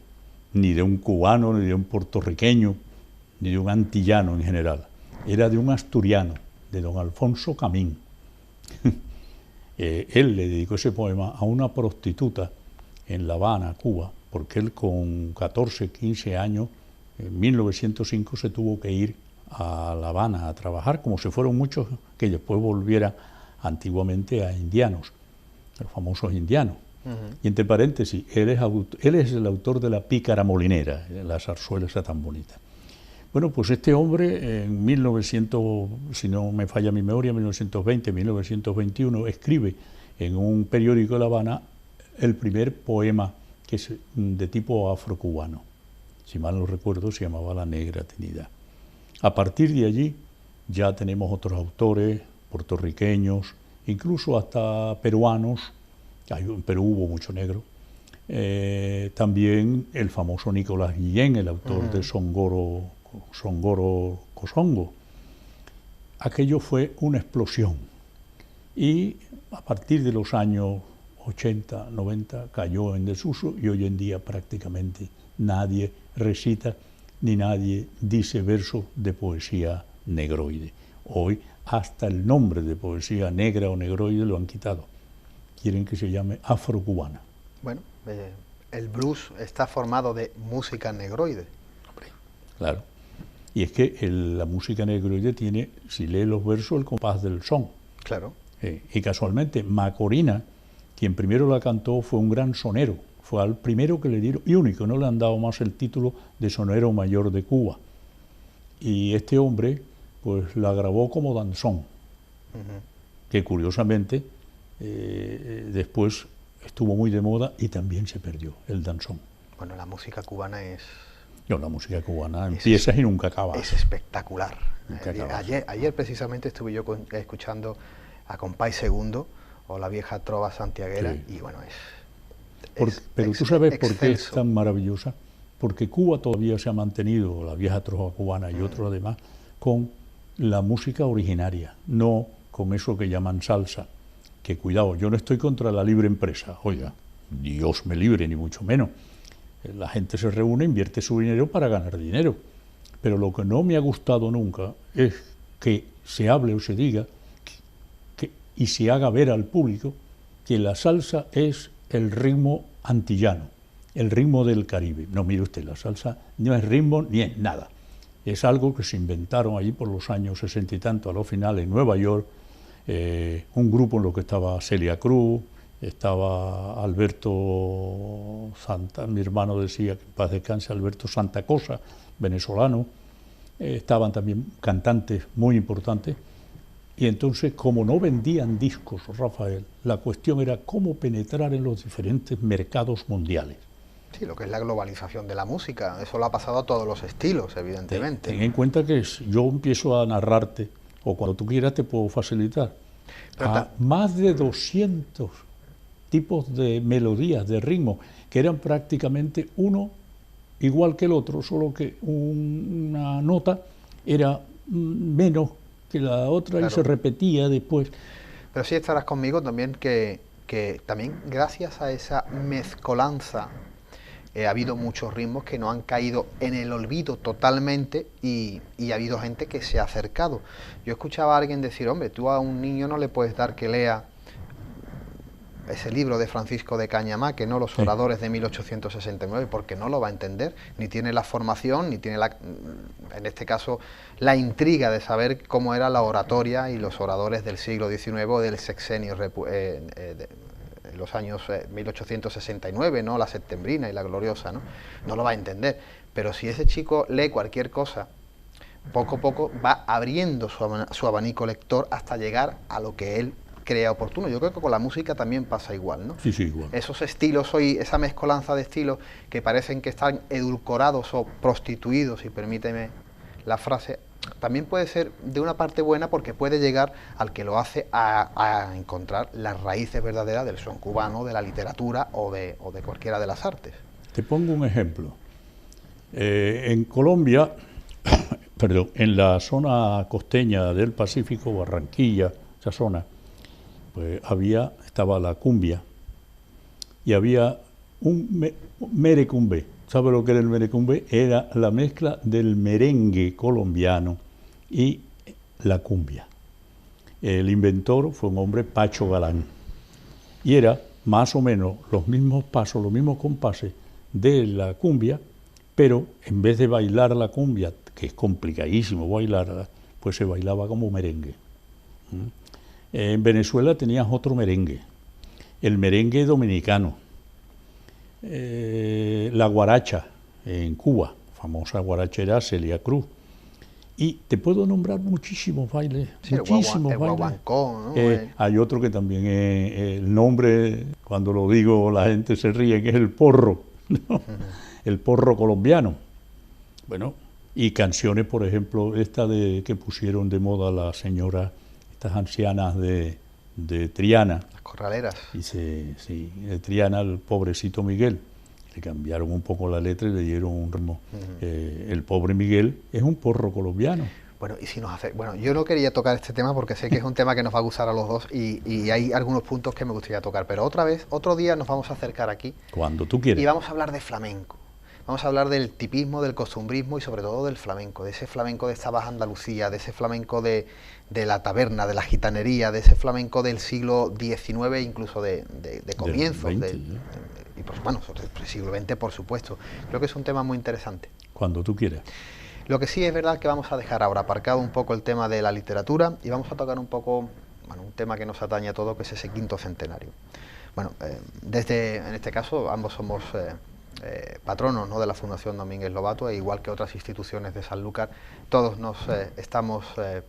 ni de un cubano, ni de un puertorriqueño, ni de un antillano en general. Era de un asturiano, de don Alfonso Camín. Él le dedicó ese poema a una prostituta en La Habana, Cuba, porque él con 14, 15 años, en 1905 se tuvo que ir a La Habana a trabajar, como se fueron muchos que después volvieran antiguamente a indianos, los famosos indianos. Y entre paréntesis, él es el autor de La Pícara Molinera, la zarzuela esa tan bonita. Bueno, pues este hombre en 1900, si no me falla mi memoria, 1920, 1921, escribe en un periódico de La Habana el primer poema que es de tipo afrocubano. Si mal no recuerdo, se llamaba La Negra Trinidad. A partir de allí ya tenemos otros autores puertorriqueños, incluso hasta peruanos. En Perú hubo mucho negro. También el famoso Nicolás Guillén, el autor de Songoro Cosongo. Aquello fue una explosión y a partir de los años 80, 90 cayó en desuso y hoy en día prácticamente nadie recita ni nadie dice verso de poesía negroide. Hoy hasta el nombre de poesía negra o negroide lo han quitado. Quieren que se llame afrocubana. Bueno, el blues está formado de música negroide. Claro. Y es que la música negroide tiene, si lee los versos, el compás del son. Claro. Y casualmente, Macorina, quien primero la cantó, fue un gran sonero. Fue al primero que le dieron, y único, no le han dado más el título de sonero mayor de Cuba. Y este hombre, pues la grabó como danzón, que curiosamente después estuvo muy de moda y también se perdió, el danzón. Bueno, la música cubana es... No, la música cubana empieza y nunca acaba. Es espectacular. Ayer precisamente estuve yo escuchando a Compay Segundo o la vieja trova santiaguera, sí. Y bueno, pero tú sabes por qué es tan maravillosa, porque Cuba todavía se ha mantenido, la vieja trova cubana y otro además, con la música originaria, no con eso que llaman salsa, que cuidado, yo no estoy contra la libre empresa, oiga, Dios me libre, ni mucho menos. La gente se reúne, invierte su dinero para ganar dinero. Pero lo que no me ha gustado nunca es que se hable o se diga y se haga ver al público que la salsa es el ritmo antillano, el ritmo del Caribe. No, mire usted, la salsa no es ritmo ni es nada. Es algo que se inventaron allí por los años 60 y tanto, a lo final en Nueva York, un grupo en lo que estaba Celia Cruz, estaba Alberto Santa, mi hermano decía que en paz descanse, Alberto Santa Cosa, venezolano, estaban también cantantes muy importantes, y entonces como no vendían discos, Rafael, la cuestión era cómo penetrar en los diferentes mercados mundiales. Sí, lo que es la globalización de la música, eso lo ha pasado a todos los estilos, evidentemente. Ten en cuenta que yo empiezo a narrarte, o cuando tú quieras te puedo facilitar, más de 200 tipos de melodías, de ritmo, que eran prácticamente uno igual que el otro, solo que una nota era menos que la otra, claro, y se repetía después. Pero sí estarás conmigo también que también gracias a esa mezcolanza ha habido muchos ritmos que no han caído en el olvido totalmente y ha habido gente que se ha acercado. Yo escuchaba a alguien decir, hombre, tú a un niño no le puedes dar que lea ese libro de Francisco de Cañamaque, ¿no? Los oradores de 1869, porque no lo va a entender, ni tiene la formación, ni tiene en este caso, la intriga de saber cómo era la oratoria y los oradores del siglo XIX o del sexenio los años 1869, ¿no? La Septembrina y la Gloriosa, no lo va a entender. Pero si ese chico lee cualquier cosa, poco a poco va abriendo su abanico lector hasta llegar a lo que él crea oportuno. Yo creo que con la música también pasa igual, ¿no? Sí, sí, igual. Esos estilos hoy, esa mezcolanza de estilos que parecen que están edulcorados o prostituidos, si permíteme la frase, también puede ser de una parte buena porque puede llegar al que lo hace a encontrar las raíces verdaderas del son cubano, de la literatura o de cualquiera de las artes. Te pongo un ejemplo. En Colombia, perdón, en la zona costeña del Pacífico, Barranquilla, esa zona, pues estaba la cumbia y había un merecumbe. ¿Sabe lo que era el merecumbe? Era la mezcla del merengue colombiano y la cumbia. El inventor fue un hombre, Pacho Galán, y era más o menos los mismos pasos, los mismos compases de la cumbia, pero en vez de bailar la cumbia, que es complicadísimo bailarla, pues se bailaba como merengue. En Venezuela tenías otro merengue, el merengue dominicano, la guaracha en Cuba, famosa guarachera Celia Cruz, y te puedo nombrar muchísimos bailes, sí, muchísimos el bailes. guaguancó, ¿no? Hay otro que también el nombre, cuando lo digo la gente se ríe, que es el porro, ¿no? El porro colombiano. Bueno, y canciones, por ejemplo, esta que pusieron de moda la señora, estas ancianas de Triana. Las corraleras. Y sí, de Triana, el pobrecito Miguel. Le cambiaron un poco la letra y le dieron un ritmo. El pobre Miguel es un porro colombiano. Bueno, y si nos hace... Bueno, yo no quería tocar este tema porque sé que es un tema que nos va a gustar a los dos y hay algunos puntos que me gustaría tocar, pero otro día nos vamos a acercar aquí. Cuando tú quieras. Y vamos a hablar de flamenco. Vamos a hablar del tipismo, del costumbrismo y sobre todo del flamenco, de ese flamenco de esta Baja Andalucía, de ese flamenco de la taberna, de la gitanería, de ese flamenco del siglo XIX, incluso de comienzos, y pues bueno, del siglo XX, por supuesto. Creo que es un tema muy interesante. Cuando tú quieras. Lo que sí es verdad que vamos a dejar ahora aparcado un poco el tema de la literatura y vamos a tocar un poco, bueno, un tema que nos atañe a todo, que es ese quinto centenario. Bueno, en este caso ambos somos patronos, ¿no?, de la Fundación Domínguez Lobato, e igual que otras instituciones de Sanlúcar, todos nos estamos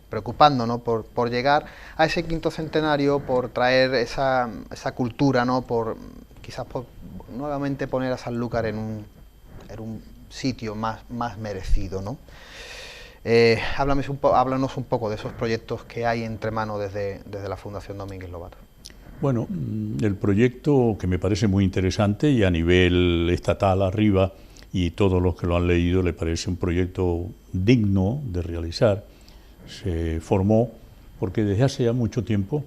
preocupando, ¿no?, por llegar a ese quinto centenario, por traer esa cultura, ¿no?, quizás por nuevamente poner a Sanlúcar en un sitio más merecido, ¿no? Háblanos un poco de esos proyectos que hay entre manos desde la Fundación Domínguez Lobato. Bueno, el proyecto, que me parece muy interesante y a nivel estatal arriba, y todos los que lo han leído le parece un proyecto digno de realizar, se formó porque desde hace ya mucho tiempo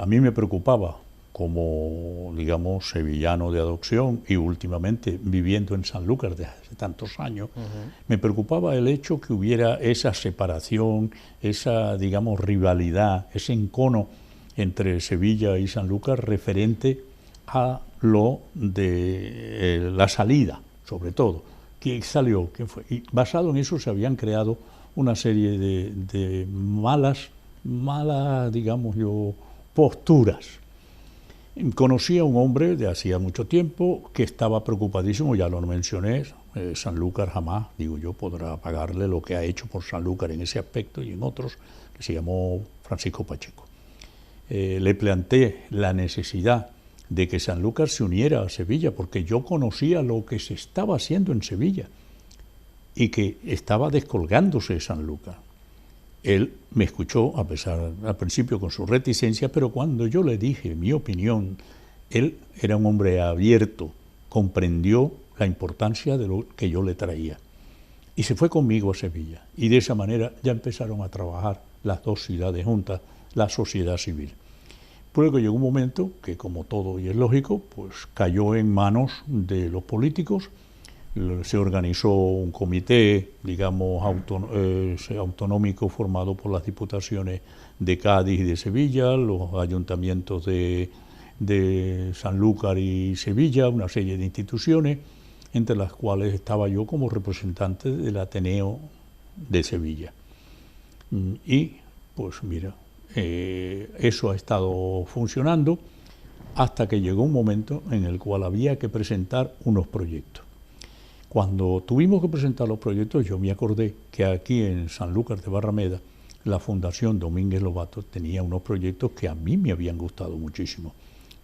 a mí me preocupaba, como, digamos, sevillano de adopción y últimamente viviendo en Sanlúcar desde hace tantos años, me preocupaba el hecho que hubiera esa separación, esa, digamos, rivalidad, ese encono entre Sevilla y Sanlúcar referente a lo de la salida, sobre todo. ¿Quién salió? ¿Quién fue? Y basado en eso se habían creado una serie de malas malas, digamos yo, posturas. Conocí a un hombre de hacía mucho tiempo que estaba preocupadísimo, ya lo mencioné, Sanlúcar jamás, digo yo, podrá pagarle lo que ha hecho por Sanlúcar en ese aspecto y en otros, que se llamó Francisco Pacheco. Le planteé la necesidad de que Sanlúcar se uniera a Sevilla, porque yo conocía lo que se estaba haciendo en Sevilla y que estaba descolgándose de Sanlúcar. Él me escuchó, a pesar al principio con su reticencia, pero cuando yo le dije mi opinión, él era un hombre abierto, comprendió la importancia de lo que yo le traía y se fue conmigo a Sevilla. Y de esa manera ya empezaron a trabajar las dos ciudades juntas, la sociedad civil. Luego llegó un momento que, como todo y es lógico, pues cayó en manos de los políticos. Se organizó un comité, digamos, autonómico formado por las diputaciones de Cádiz y de Sevilla, los ayuntamientos de Sanlúcar y Sevilla, una serie de instituciones, entre las cuales estaba yo como representante del Ateneo de Sevilla. Y, pues mira, eso ha estado funcionando hasta que llegó un momento en el cual había que presentar unos proyectos. Cuando tuvimos que presentar los proyectos, yo me acordé que aquí en Sanlúcar de Barrameda, la Fundación Domínguez Lobato tenía unos proyectos que a mí me habían gustado muchísimo.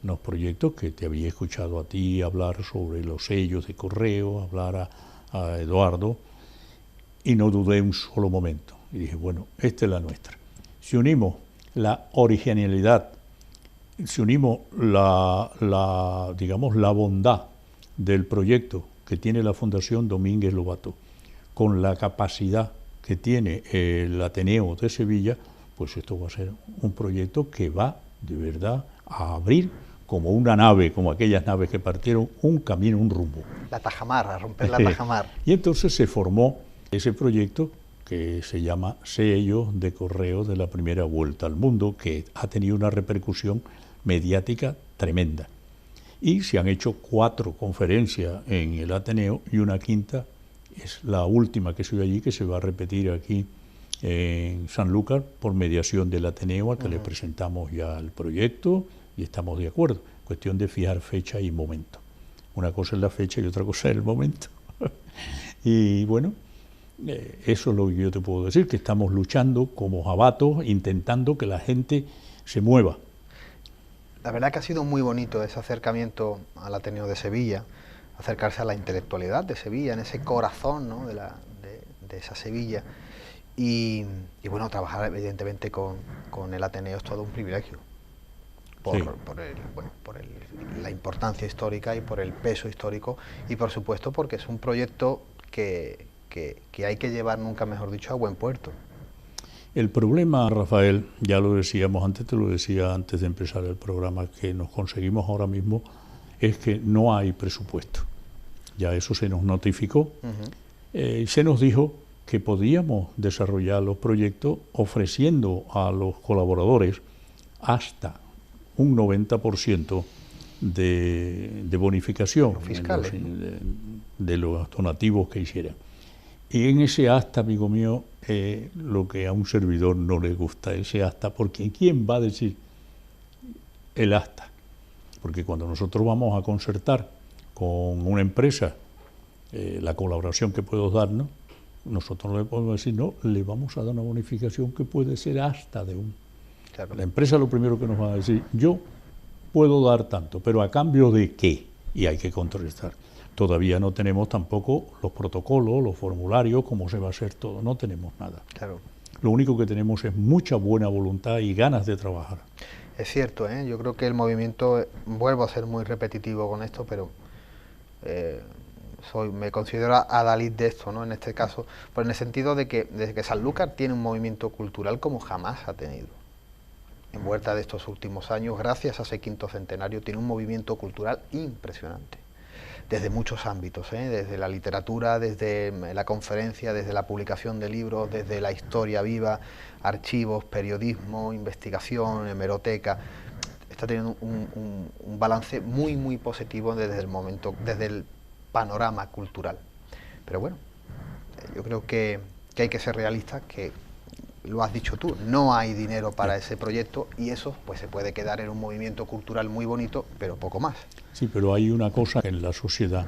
Unos proyectos que te había escuchado a ti hablar sobre los sellos de correo, hablar a Eduardo, y no dudé un solo momento. Y dije, bueno, esta es la nuestra. Si unimos la originalidad, si unimos digamos, la bondad del proyecto que tiene la Fundación Domínguez Lobato con la capacidad que tiene el Ateneo de Sevilla, pues esto va a ser un proyecto que va de verdad a abrir como una nave, como aquellas naves que partieron, un camino, un rumbo. La tajamar, a romper la tajamar. Y entonces se formó ese proyecto que se llama Sellos de Correo de la Primera Vuelta al Mundo, que ha tenido una repercusión mediática tremenda. Y se han hecho 4 conferencias en el Ateneo y una quinta es la última que se ve allí, que se va a repetir aquí en Sanlúcar por mediación del Ateneo, al que le presentamos ya el proyecto y estamos de acuerdo. Cuestión de fijar fecha y momento. Una cosa es la fecha y otra cosa es el momento. Y bueno, eso es lo que yo te puedo decir, que estamos luchando como jabatos, intentando que la gente se mueva. La verdad que ha sido muy bonito ese acercamiento al Ateneo de Sevilla, acercarse a la intelectualidad de Sevilla, en ese corazón, ¿no?, de esa Sevilla. Y bueno, trabajar evidentemente con el Ateneo es todo un privilegio, por la importancia histórica y por el peso histórico, y por supuesto porque es un proyecto que hay que llevar, nunca mejor dicho, a buen puerto. El problema, Rafael, ya lo decíamos antes, te lo decía antes de empezar el programa, que nos conseguimos ahora mismo es que no hay presupuesto. Ya eso se nos notificó. Se nos dijo que podíamos desarrollar los proyectos ofreciendo a los colaboradores hasta un 90% de bonificación de los donativos que hicieran. Y en ese acta, amigo mío, lo que a un servidor no le gusta, ese acta, porque ¿quién va a decir el acta? Porque cuando nosotros vamos a concertar con una empresa la colaboración que puedo darnos, nosotros no le podemos decir, no, le vamos a dar una bonificación que puede ser hasta de un... Claro. La empresa lo primero que nos va a decir, yo puedo dar tanto, pero ¿a cambio de qué? Y hay que contrastar. Todavía no tenemos tampoco los protocolos, los formularios, cómo se va a hacer todo, no tenemos nada. Claro. Lo único que tenemos es mucha buena voluntad y ganas de trabajar. Es cierto, yo creo que el movimiento, vuelvo a ser muy repetitivo con esto, pero me considero adalid de esto, ¿no?, en este caso, pues en el sentido de que Sanlúcar tiene un movimiento cultural como jamás ha tenido. En Huerta de estos últimos años, gracias a ese 5º centenario, tiene un movimiento cultural impresionante. Desde muchos ámbitos, desde la literatura, desde la conferencia, desde la publicación de libros, desde la historia viva, archivos, periodismo, investigación, hemeroteca. Está teniendo un balance muy, muy positivo desde el panorama cultural. Pero bueno, yo creo que hay que ser realistas, que lo has dicho tú, no hay dinero para ese proyecto y eso pues se puede quedar en un movimiento cultural muy bonito, pero poco más. Sí, pero hay una cosa en la sociedad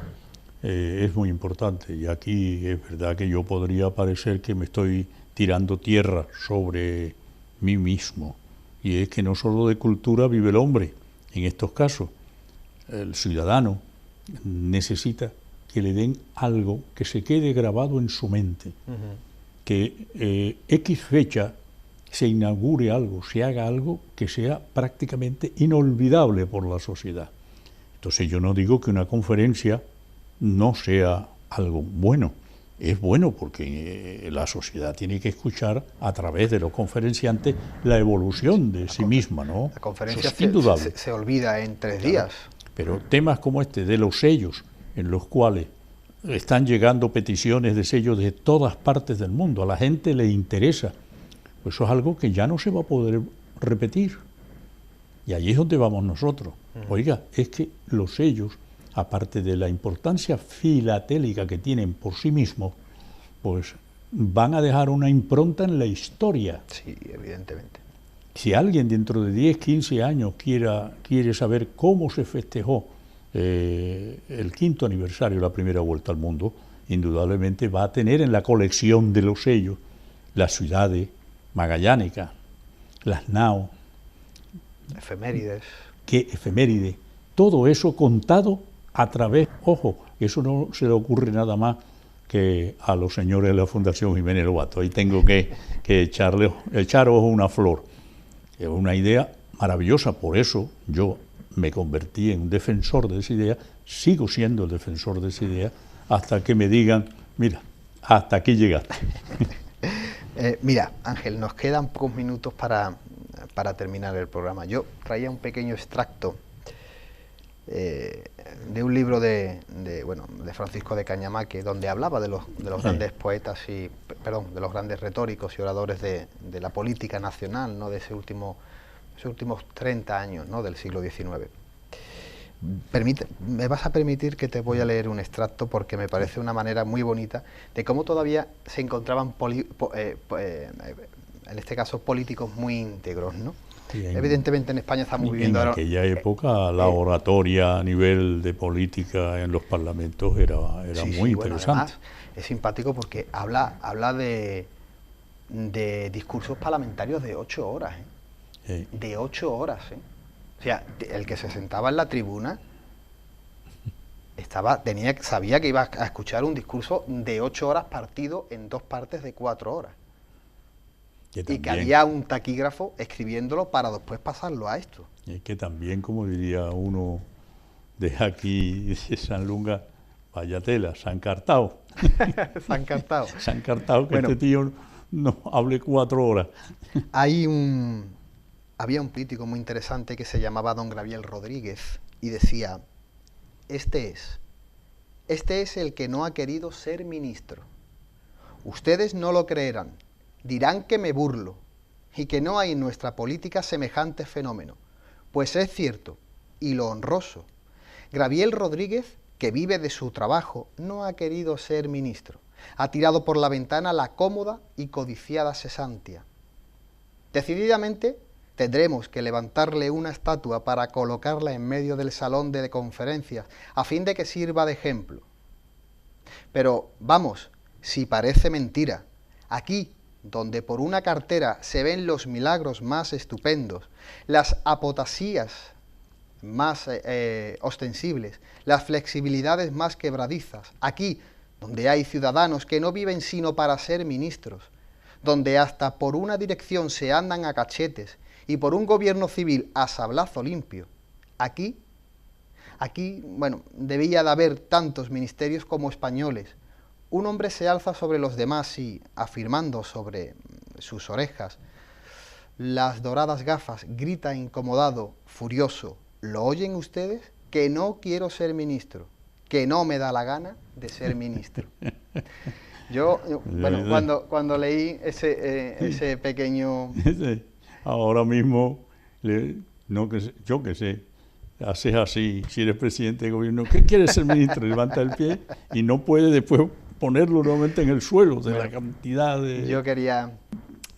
es muy importante y aquí es verdad que yo podría parecer que me estoy tirando tierra sobre mí mismo y es que no solo de cultura vive el hombre, en estos casos el ciudadano necesita que le den algo que se quede grabado en su mente, que X fecha se inaugure algo, se haga algo que sea prácticamente inolvidable por la sociedad. Entonces yo no digo que una conferencia no sea algo bueno, es bueno porque la sociedad tiene que escuchar a través de los conferenciantes la evolución de sí misma, ¿no? La conferencia se olvida en 3 días. Pero temas como este de los sellos, en los cuales están llegando peticiones de sellos de todas partes del mundo, a la gente le interesa, pues eso es algo que ya no se va a poder repetir. Y allí es donde vamos nosotros. Oiga, es que los sellos, aparte de la importancia filatélica que tienen por sí mismos, pues van a dejar una impronta en la historia. Sí, evidentemente. Si alguien dentro de 10, 15 años quiere saber cómo se festejó el 5º aniversario de la primera vuelta al mundo, indudablemente va a tener en la colección de los sellos las ciudades magallánicas, las nao, efemérides, todo eso contado a través, ojo, eso no se le ocurre nada más que a los señores de la Fundación Jiménez Lobato. Ahí tengo que echaros una flor. Es una idea maravillosa, por eso yo me convertí en un defensor de esa idea, sigo siendo el defensor de esa idea, hasta que me digan, mira, hasta aquí llegaste. Mira, Ángel, nos quedan pocos minutos para terminar el programa. Yo traía un pequeño extracto de un libro de Francisco de Cañamaque, donde hablaba de los grandes poetas de los grandes retóricos y oradores de la política nacional, ¿no? De esos últimos 30 años, ¿no? Del siglo XIX. Me vas a permitir que te voy a leer un extracto porque me parece una manera muy bonita de cómo todavía se encontraban en este caso políticos muy íntegros, ¿no? Evidentemente en España estamos viviendo ahora... En aquella época la oratoria a nivel de política en los parlamentos era muy interesante. Bueno, además, es simpático porque habla de discursos parlamentarios de 8 horas, ¿eh? De 8 horas, ¿eh? O sea, el que se sentaba en la tribuna sabía que iba a escuchar un discurso de 8 horas partido en 2 partes de 4 horas. Y que había un taquígrafo escribiéndolo para después pasarlo a esto. Y es que también, como diría uno de aquí, de Sanlúcar, vaya tela, se han cartado. Se han cartado. Se han cartado que este tío no hable 4 horas. Había un político muy interesante que se llamaba don Gabriel Rodríguez y decía, este es el que no ha querido ser ministro. Ustedes no lo creerán. Dirán que me burlo y que no hay en nuestra política semejante fenómeno. Pues es cierto, y lo honroso. Gabriel Rodríguez, que vive de su trabajo, no ha querido ser ministro. Ha tirado por la ventana la cómoda y codiciada cesantia. Decididamente, tendremos que levantarle una estatua para colocarla en medio del salón de conferencias, a fin de que sirva de ejemplo. Pero, vamos, si parece mentira, aquí, donde por una cartera se ven los milagros más estupendos, las apotasías más ostensibles, las flexibilidades más quebradizas, aquí, donde hay ciudadanos que no viven sino para ser ministros, donde hasta por una dirección se andan a cachetes y por un gobierno civil a sablazo limpio, aquí, bueno, debía de haber tantos ministerios como españoles. Un hombre se alza sobre los demás y, afirmando sobre sus orejas las doradas gafas, grita incomodado, furioso, ¿lo oyen ustedes? Que no quiero ser ministro, que no me da la gana de ser ministro. Yo bueno, cuando leí ese pequeño... Ahora mismo, yo que sé, haces así, si eres presidente de gobierno, ¿qué quieres ser ministro? Levanta el pie y no puede después ponerlo nuevamente en el suelo de la cantidad de... Yo quería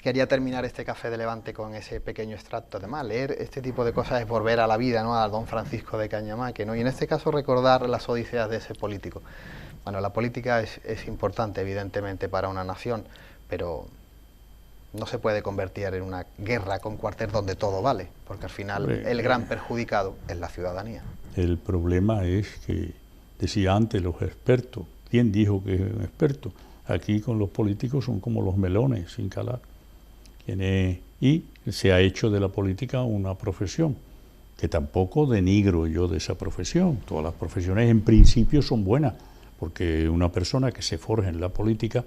Quería terminar este Café de Levante con ese pequeño extracto. Además, leer este tipo de cosas es volver a la vida, ¿no? A don Francisco de Cañamaque, ¿no? Y en este caso recordar las odiseas de ese político. Bueno, la política es importante, evidentemente, para una nación, pero no se puede convertir en una guerra con cuartel donde todo vale, porque al final el gran perjudicado es la ciudadanía. El problema es que, decía antes, los expertos. ¿Quién dijo que es un experto? Aquí con los políticos son como los melones, sin calar. Y se ha hecho de la política una profesión, que tampoco denigro yo de esa profesión. Todas las profesiones en principio son buenas, porque una persona que se forja en la política,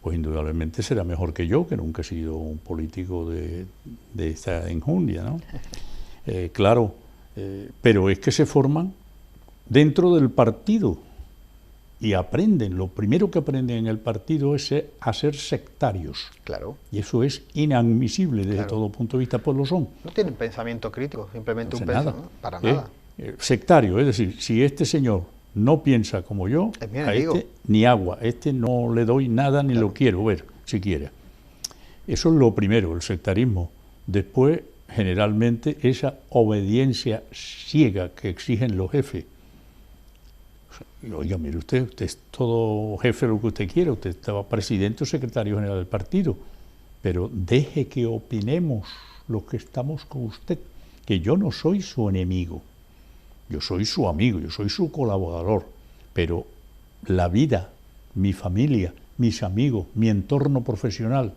pues indudablemente será mejor que yo, que nunca he sido un político de esta enjundia, ¿no? Claro, pero es que se forman dentro del partido y aprenden. Lo primero que aprenden en el partido es a ser sectarios. Claro. Y eso es inadmisible desde todo punto de vista, pues lo son. No tienen pensamiento crítico, simplemente un pensamiento, para nada. Sectario, es decir, si este señor no piensa como yo, a este ni agua, a este no le doy nada ni lo quiero ver, siquiera. Eso es lo primero, el sectarismo. Después, generalmente, esa obediencia ciega que exigen los jefes. Oiga, mire usted es todo jefe lo que usted quiera, usted estaba presidente o secretario general del partido, pero deje que opinemos los que estamos con usted, que yo no soy su enemigo. Yo soy su amigo, yo soy su colaborador, pero la vida, mi familia, mis amigos, mi entorno profesional,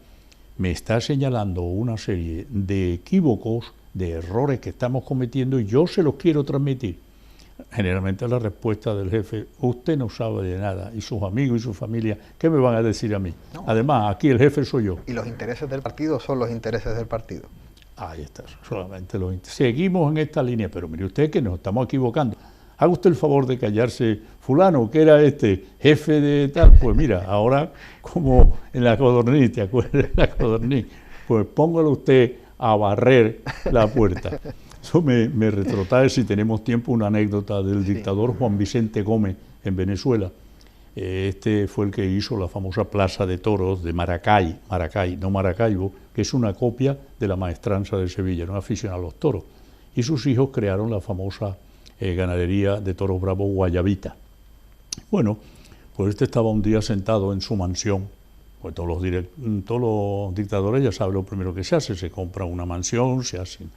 me está señalando una serie de equívocos, de errores que estamos cometiendo y yo se los quiero transmitir. Generalmente la respuesta del jefe, usted no sabe de nada, y sus amigos y su familia, ¿qué me van a decir a mí? No. Además, aquí el jefe soy yo. Y los intereses del partido son los intereses del partido. Ahí está, solamente los intereses. Seguimos en esta línea, pero mire usted que nos estamos equivocando. Haga usted el favor de callarse, fulano, que era jefe de tal. Pues mira, ahora como en la codorniz, ¿te acuerdas de la codorniz? Pues póngalo usted a barrer la puerta. Eso me retrotrae, si tenemos tiempo, una anécdota del dictador Juan Vicente Gómez en Venezuela. Este fue el que hizo la famosa Plaza de Toros de Maracay, no Maracaibo, que es una copia de la Maestranza de Sevilla, no aficionado a los toros. Y sus hijos crearon la famosa ganadería de toros bravos Guayabita. Bueno, pues este estaba un día sentado en su mansión. Pues todos los dictadores ya saben lo primero que se compra una mansión, se hacen...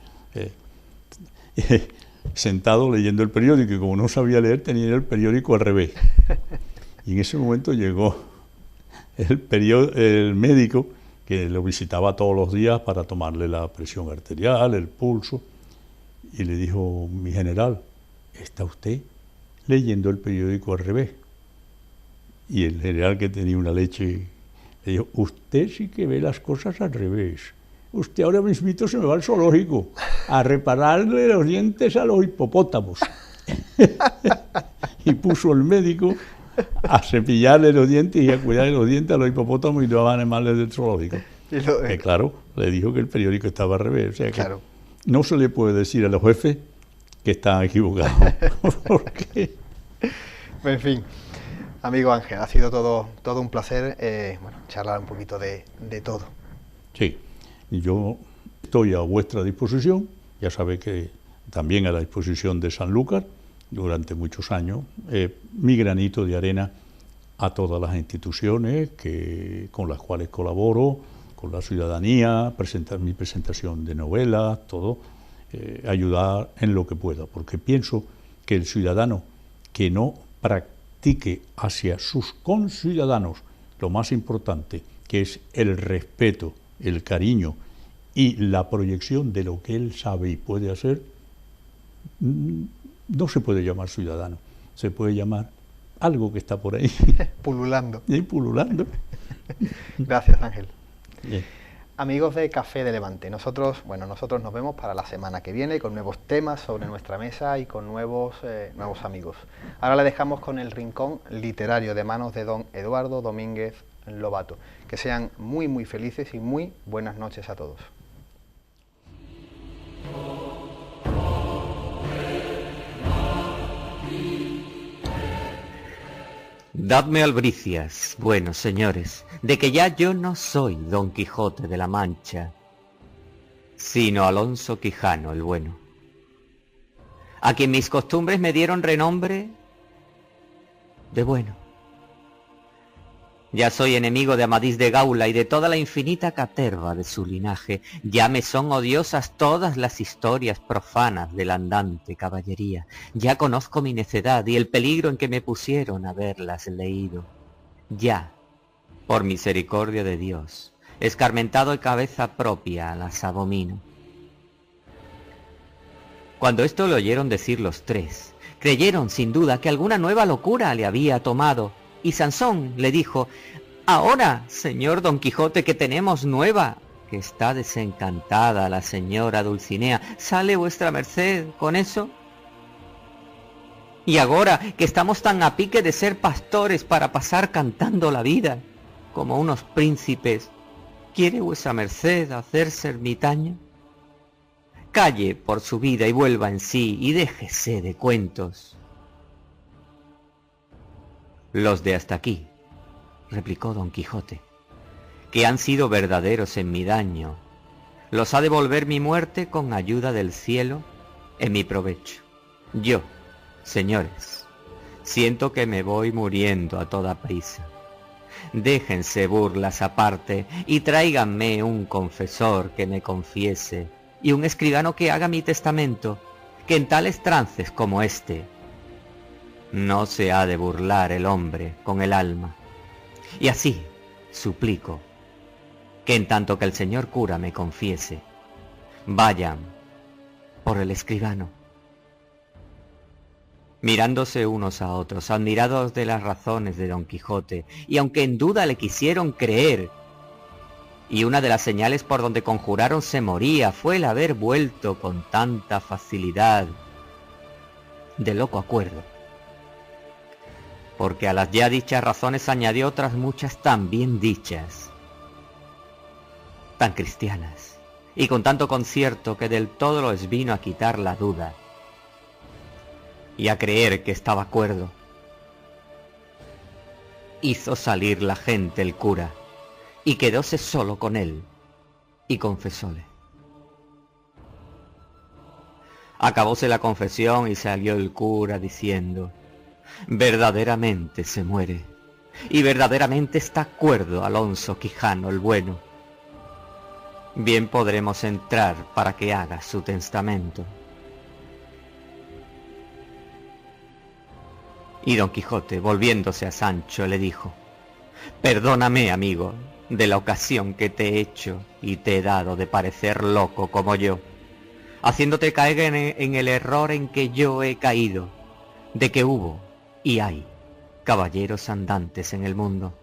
sentado leyendo el periódico, y como no sabía leer tenía el periódico al revés, y en ese momento llegó el médico que lo visitaba todos los días para tomarle la presión arterial, el pulso, y le dijo: mi general, ¿está usted leyendo el periódico al revés? Y el general, que tenía una leche, le dijo: usted sí que ve las cosas al revés. Usted ahora mismito se me va al zoológico a repararle los dientes a los hipopótamos. Y puso el médico a cepillarle los dientes y a cuidarle los dientes a los hipopótamos y los animales del zoológico. Claro, le dijo que el periódico estaba al revés. O sea que no se le puede decir a los jefes que están equivocados. Porque... En fin, amigo Ángel, ha sido todo un placer charlar un poquito de todo. Sí. Yo estoy a vuestra disposición, ya sabe que también a la disposición de Sanlúcar, durante muchos años, mi granito de arena a todas las instituciones con las cuales colaboro, con la ciudadanía, mi presentación de novelas, todo, ayudar en lo que pueda, porque pienso que el ciudadano que no practique hacia sus conciudadanos lo más importante, que es el respeto, el cariño y la proyección de lo que él sabe y puede hacer, no se puede llamar ciudadano, se puede llamar algo que está por ahí. Pululando. Y pululando. Gracias, Ángel. Bien. Amigos de Café de Levante, nosotros nos vemos para la semana que viene con nuevos temas sobre nuestra mesa y con nuevos amigos. Ahora le dejamos con el rincón literario de manos de don Eduardo Domínguez Lobato. Que sean muy muy felices y muy buenas noches a todos. Dadme albricias, buenos señores, de que ya yo no soy Don Quijote de la Mancha, sino Alonso Quijano el bueno, a quien mis costumbres me dieron renombre de bueno. Ya soy enemigo de Amadís de Gaula y de toda la infinita caterva de su linaje. Ya me son odiosas todas las historias profanas de la andante caballería. Ya conozco mi necedad y el peligro en que me pusieron haberlas leído. Ya, por misericordia de Dios, escarmentado de cabeza propia las abomino. Cuando esto lo oyeron decir los tres, creyeron sin duda que alguna nueva locura le había tomado. Y Sansón le dijo: ahora, señor Don Quijote, que tenemos nueva, que está desencantada la señora Dulcinea, ¿sale vuestra merced con eso? Y ahora, que estamos tan a pique de ser pastores para pasar cantando la vida, como unos príncipes, ¿quiere vuestra merced hacerse ermitaño? Calle por su vida y vuelva en sí, y déjese de cuentos. Los de hasta aquí, replicó Don Quijote, que han sido verdaderos en mi daño, los ha de volver mi muerte con ayuda del cielo en mi provecho. Yo, señores, siento que me voy muriendo a toda prisa. Déjense burlas aparte y tráiganme un confesor que me confiese y un escribano que haga mi testamento, que en tales trances como este no se ha de burlar el hombre con el alma. Y así, suplico, que en tanto que el señor cura me confiese, vayan por el escribano. Mirándose unos a otros, admirados de las razones de Don Quijote, y aunque en duda le quisieron creer, y una de las señales por donde conjuraron se moría fue el haber vuelto con tanta facilidad de loco acuerdo, porque a las ya dichas razones añadió otras muchas tan bien dichas, tan cristianas, y con tanto concierto que del todo les vino a quitar la duda, y a creer que estaba cuerdo. Hizo salir la gente el cura, y quedóse solo con él, y confesóle. Acabóse la confesión y salió el cura diciendo: verdaderamente se muere, y verdaderamente está cuerdo Alonso Quijano el bueno. Bien podremos entrar para que haga su testamento. Y Don Quijote, volviéndose a Sancho, le dijo: perdóname, amigo, de la ocasión que te he hecho y te he dado de parecer loco como yo, haciéndote caer en el error en que yo he caído, de que hubo y hay caballeros andantes en el mundo.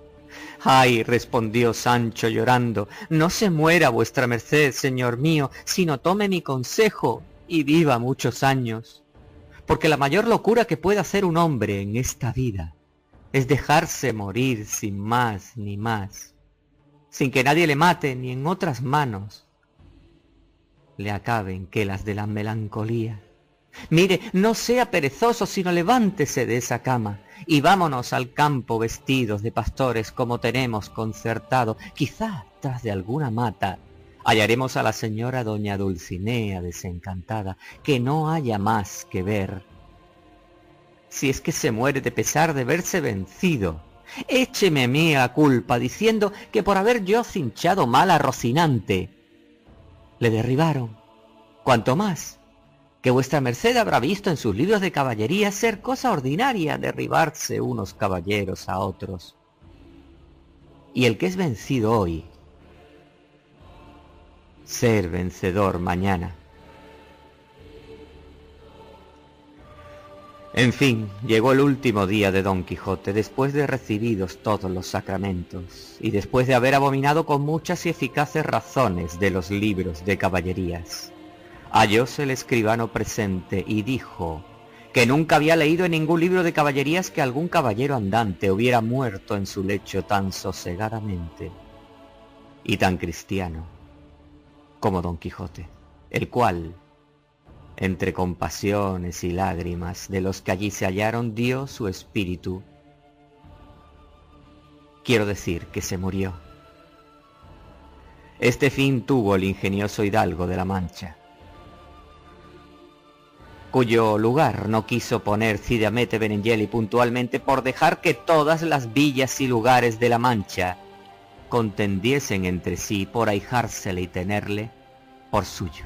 Ay, respondió Sancho llorando, no se muera vuestra merced, señor mío, sino tome mi consejo y viva muchos años, porque la mayor locura que puede hacer un hombre en esta vida es dejarse morir sin más ni más, sin que nadie le mate ni en otras manos le acaben que las de la melancolía. Mire, no sea perezoso, sino levántese de esa cama y vámonos al campo vestidos de pastores como tenemos concertado. Quizá tras de alguna mata hallaremos a la señora doña Dulcinea desencantada, que no haya más que ver. Si es que se muere de pesar de verse vencido, écheme a mí la culpa diciendo que por haber yo cinchado mal a Rocinante le derribaron. Cuanto más que vuestra merced habrá visto en sus libros de caballería ser cosa ordinaria derribarse unos caballeros a otros. Y el que es vencido hoy, ser vencedor mañana. En fin, llegó el último día de Don Quijote, después de recibidos todos los sacramentos, y después de haber abominado con muchas y eficaces razones de los libros de caballerías. Hallóse el escribano presente y dijo que nunca había leído en ningún libro de caballerías que algún caballero andante hubiera muerto en su lecho tan sosegadamente y tan cristiano como Don Quijote, el cual, entre compasiones y lágrimas de los que allí se hallaron, dio su espíritu quiero decir que se murió. Este fin tuvo el ingenioso hidalgo de la Mancha, cuyo lugar no quiso poner Cide Hamete Benengeli puntualmente por dejar que todas las villas y lugares de la Mancha contendiesen entre sí por ahijársele y tenerle por suyo.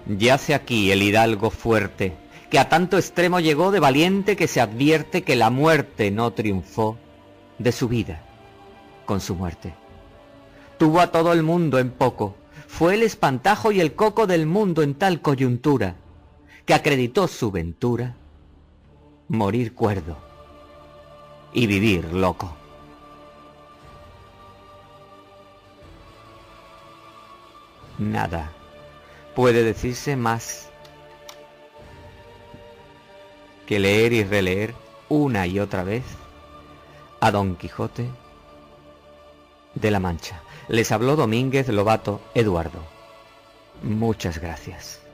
Yace aquí el hidalgo fuerte, que a tanto extremo llegó de valiente que se advierte que la muerte no triunfó de su vida con su muerte. Tuvo a todo el mundo en poco, fue el espantajo y el coco del mundo en tal coyuntura, que acreditó su ventura morir cuerdo y vivir loco. Nada puede decirse más que leer y releer una y otra vez a Don Quijote de la Mancha. Les habló Domínguez Lobato Eduardo. Muchas gracias.